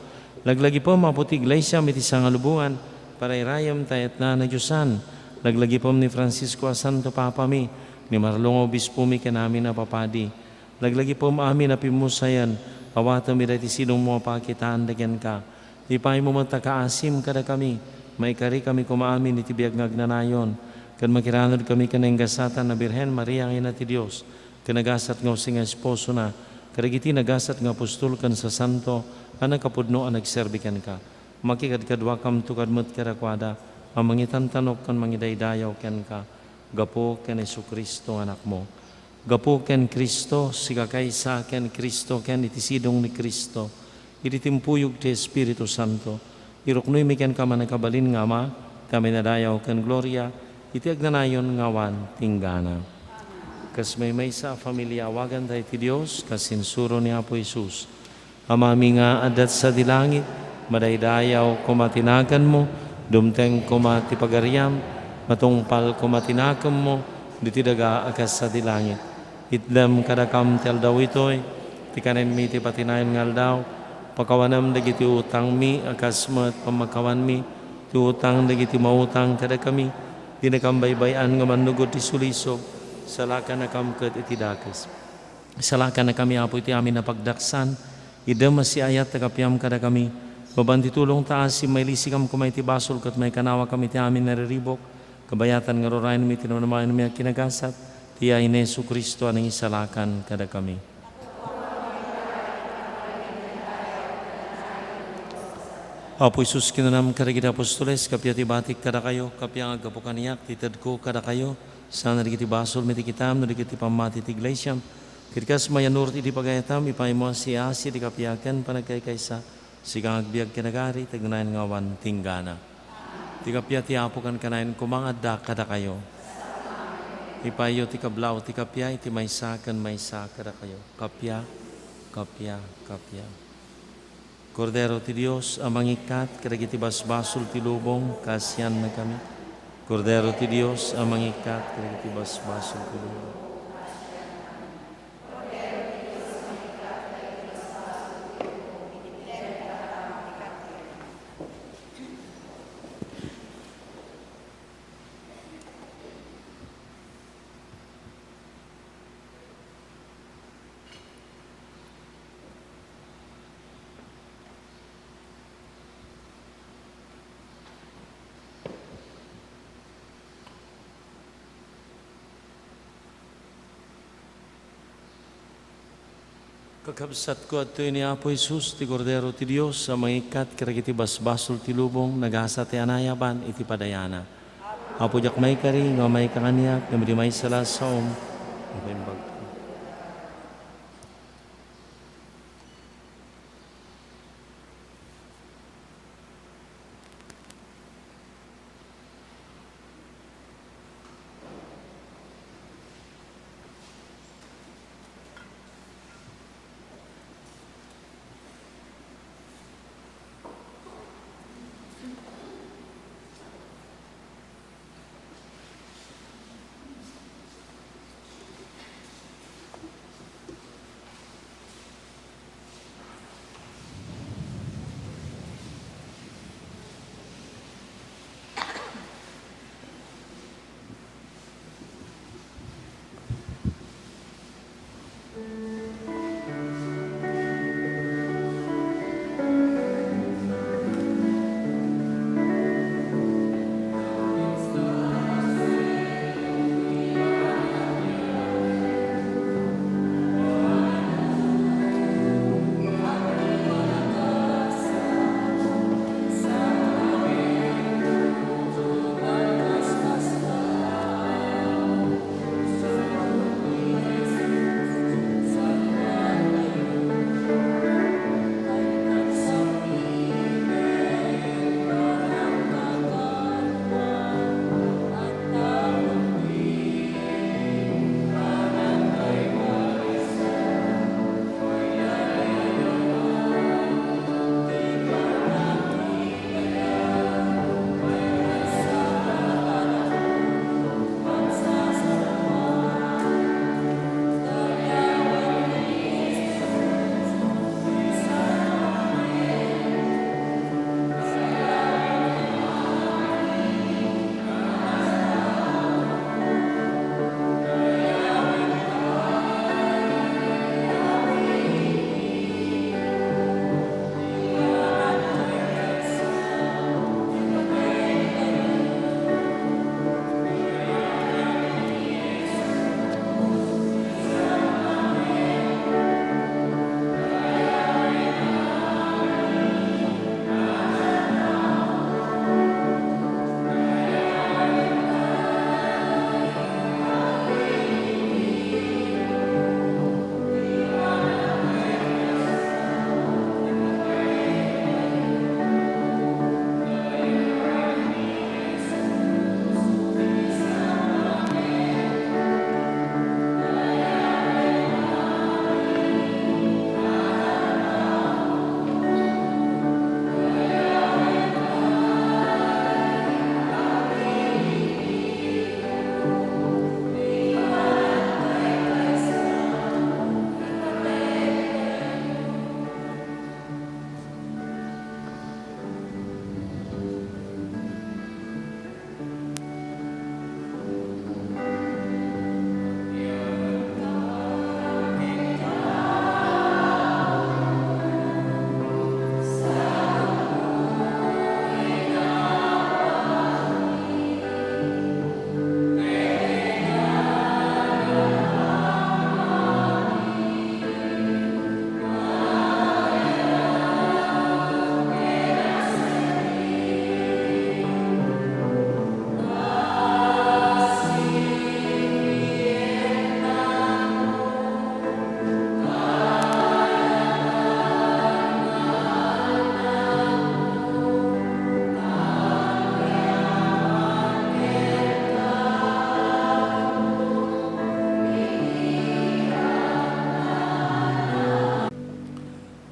Laglagi po maputi iglesia, miti sangalubungan, para irayam tayat na Diyosan. Laglagi po ni Francisco a Santo Papa mi, ni Marlong Obispo mi kanami na papadi. Laglagi po maamin na pimusayan, awata mi dati sinong mo pakitaan dagyan ka. Di pa mo matakaasim kada kami, maikari kami kumaamin iti biyag ngagnanayon. Kan makiranod kami kanang gasatan na Birhen Maria ang ina ti Diyos, kanagasat nga using esposo na, karigiti nagasat nga apostol kan sa santo, anak kapudno ang nagserbikan ka. Makikadkadwa kam tukad mo't karakwada, ang mangitan tanok kan mangidaydayaw ken ka. Gapo ken Hesu Kristo anak mo. Gapo ken Kristo, sigakay sa ken Kristo, ken itisidong ni Kristo. Ititimpuyog ti Espiritu Santo. Iruknoy mi ken ka manakabalin nga ma, kami nadayaw ken gloria, iti agnanayon nga wan tinggana. Kas may sa familia awagan tayo ti Diyos, kasinsuro ni Apo Jesus. Amami nga adat sa dilangit, madaydayaw kumatinagan mo, dumteng kumatipagariam, matungpal kumatinakam mo, diti daga akas sa dilangit. Itlam kadakam tel daw itoy, tikanen mi ti patinayon ngal daw, pakawanam dagiti utang mi, akas mat pamakawan mi, ti utang dagiti mautang kada kami, dinakambay-bayan nga manugod ti sulisog, salakan na kamkat iti dakes. Salakan na kami apo iti amin na pagdaksan, idam si ayat tagapiam kada kami, babanti tulong taas si may lisikam kumay ti basol kat may kanawa kami ti amin nariribok, kabayatan nga rorayan mi tinunamayan mi kinagasat, Tia Inesu Kristo anang isalakan kada kami. Apo Isus kinunam kada kita apostoles, kapya ti batik kada kayo, kapya nga gapo kaniyak, titad ko kada kayo, sana di kiti basol miti kitam, no di kiti pamati ti iglesyam, kitikas mayanur ti pagayatam, ipaymo si asi di kapyakan, panagkay kaysa, sikang agbiag kinagari, tagnayan ngawan tinggana. Ti kapya ti apo kan kanayan kumangadda kada kayo. Ipayo ti kablaw ti kapya, iti maysa kada kayo. Kapya, kapya, kapya. Kordero ti Dios, amang ikat, kadagiti basbasol ti lubong, kasyan na kami. Kordero ti Dios, amang ikat, kadagiti basbasol ti lubong. Kakabsat ko at ni Apo Jesus, ti Kordero ti Diyos, sa mangikat, kiragiti basbasol ti lubong, nagasa ti anayaban, iti padayana. Apo jak may kari, nga may kakanyak, nga may salas sa imbag.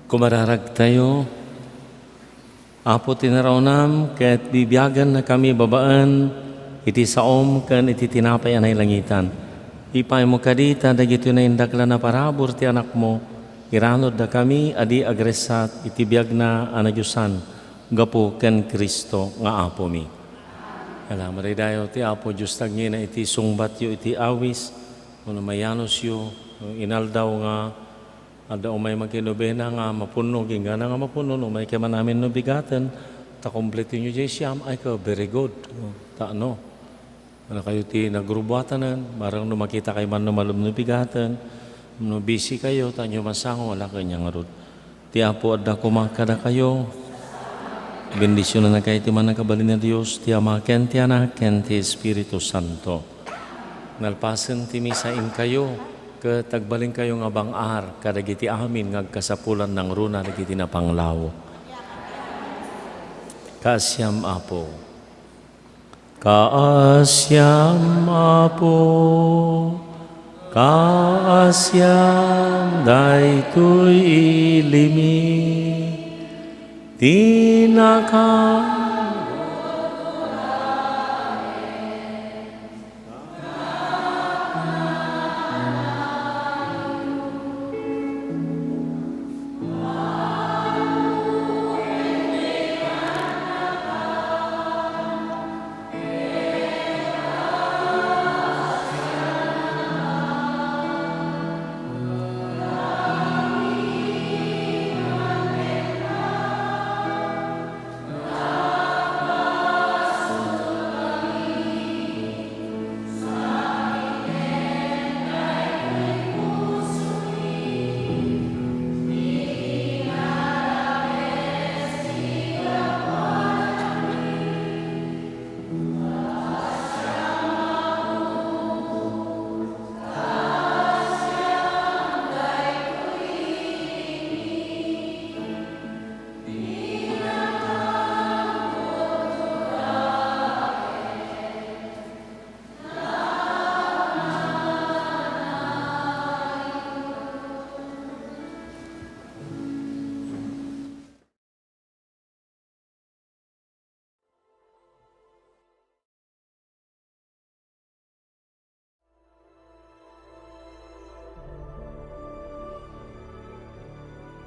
Kumararag tayo. Apo tinarawnam, kaya't bibiyagan na kami babaan, iti saom kan iti tinapay anay langitan. Ipay mo kadita, dagito na indakla na parabor ti anak mo, iranod na kami, adi agresat, iti biyag na anadyusan, gapo ken Kristo nga apo mi. Alam, maridayo ti apo, Diyos tagni na iti sungbat yo, iti awis, kung mayanos yo, inaldaw nga, ada umay magkinobena nga mapuno, gingana nga mapuno, umay kaya man namin no bigatan, ta kompleto nyo dyan siyam, ay ka, very good. Ta ano, ano kayo ti nagrubwatanan, marang no makita kayo man no malum no bigatan, no busy kayo, ta nyo masango, wala kayo niyang arod. Ti apo adda kumakada kayo, bendisyon na kayo ti man nakabalin na Diyos, ti ama ken ti anak ken ti Espiritu Santo. Nalpasan ti misain kayo, tagbaling kayo nga bangar, kadagiti amin ngagkasapulan ng runa, dagiti na panglaw. Kaasyam apo. Kaasyam apo. Kaasyam daytoy ilimi. Tinaka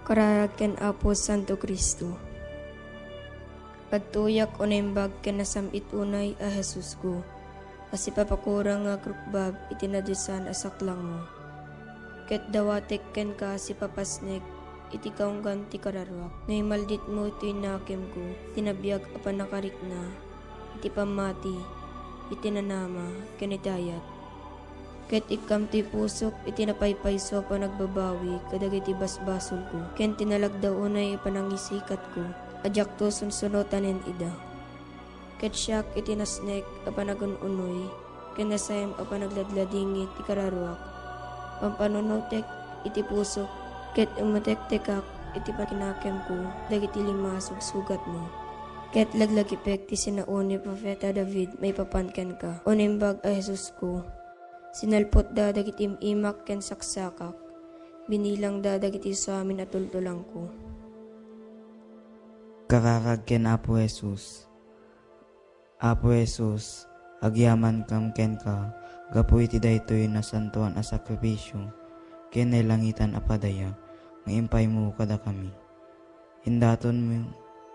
Kararag ken Apo Santo Kristo. Pagtuyak unembag ken nasamit unay a Jesus ko. Kasi papakurang nga krukbab itinadusan asaklang mo. Ket dawatek ken ka si papasnek iti kaunggan ti kararwak. Ngay maldit mo iti nakem ko, tinabiyag apan nakarik na, iti pamati, iti nanama, ken itayat. Ket ikam ti pusok iti napaypayso pa nagbabawi kadag iti basbasol ko. Ken tinalagdaw unay panangisikat ko. Adyak to sunsunotanen ida. Ket siyak iti nasnek a panagununoy. Ken nasayam a panagladladingit ti kararwak. Pampanunutek iti pusok. Ket umutek-tekak iti pakinakem ko. Dagiti lima sugsugat mo. Ket laglagipek ti sinauni Profeta David may papanken ka. Unimbag a Jesus ko. Sinalpot da dagiti imak ken saksakak, binilang da dagiti sa amin at tultulang ko. Kararag ken Apo Jesus. Apo Jesus, agyaman kam ken ka, gapu iti daytoy na santuan a sakripisyo, ken langitan a padaya, nga impay mo kada kami. Hindaton mo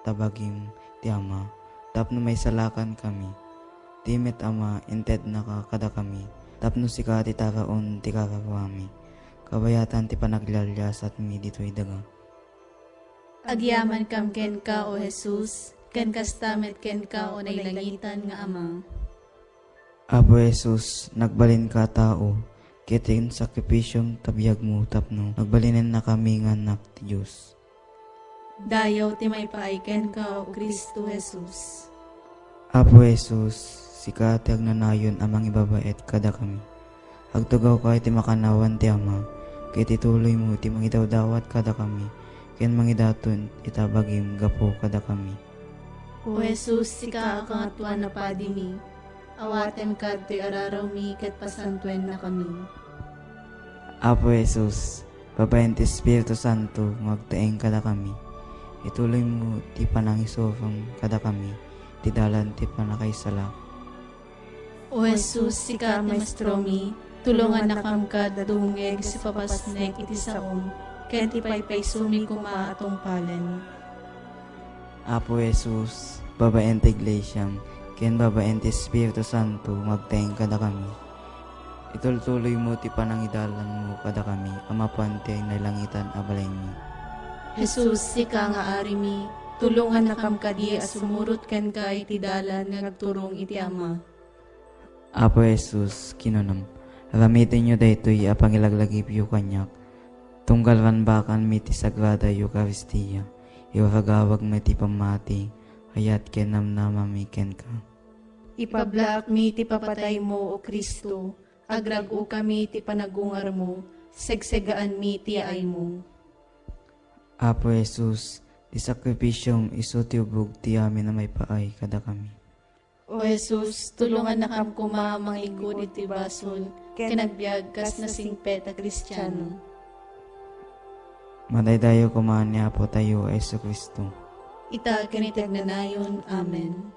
tabagim ti Ama, tapno may salakan kami. Timet Ama, inted na ka kada kami. Tapno si ka ti taraon ti kakawami, kabayatan ti panaglalyas at mi dito'y daga. Agyaman kam ken ka o Jesus, ken kastamet ken ka o nailangitan nga Ama. Apo Jesus, nagbalin ka tao, kitin sakripisyong tabiyag mo tapno, nagbalinin na kami nga anak ti Diyos. Dayaw ti may paaiken ka o Kristo Jesus. Apo Jesus, sika ti agnanayon amang ibabaet kada kami. Agtugaw ka iti makanawan ti Ama, kaya tituloy mo iti mangidawdawat kada kami, ken mangidaton itabagim gapo kada kami. O Jesus, sika akangatuan na padi mi, awaten ka ti araraw mi ket pasantuen na kami. Apo Jesus, babaen ti Espiritu Santo, magtaeng kada kami. Ituloy mo ti panangisofang kada kami, ti dalan ti panakaisala. O Jesus, sika maestromi, tulungan na kam kada dungeg si papasnek iti saom, ken ti paypaysumi kuma atong palen. Apo Jesus, babaen ti Iglesiam, ken babaen ti Espiritu Santo, magtaeng kada kami. Itultuloy mo ti panangidalan mo kada kami, amapuan ti nailangitan abalay mi. Jesus, sika nga arimi, tulungan na kam kadi as sumurot ken ka iti dalan nga nagturong iti Ama. Apo Jesus, kinunam, gamitin nyo daytoy apangilaglagip yu kanyak, tunggal bakan mi ti Sagrada Eucharistia, iwaragawag mi ti pamati, hayat ken namnama mi ken ka. Ipablak mi ti papatay mo, O Kristo, agrago kami ti panagungar mo, segsegaan mi ti ay mo. Apo Jesus, di sakripisyong iso ti ubog ti amin na may paay kada kami. O Jesus, tulungan na kam kuma manglingkod iti basol, kinagbiag kas na singpet a Kristiyano. Madaydayo kumaan ni Apo tayo, Yesu Kristo. Ita kinitag na nayon. Amen.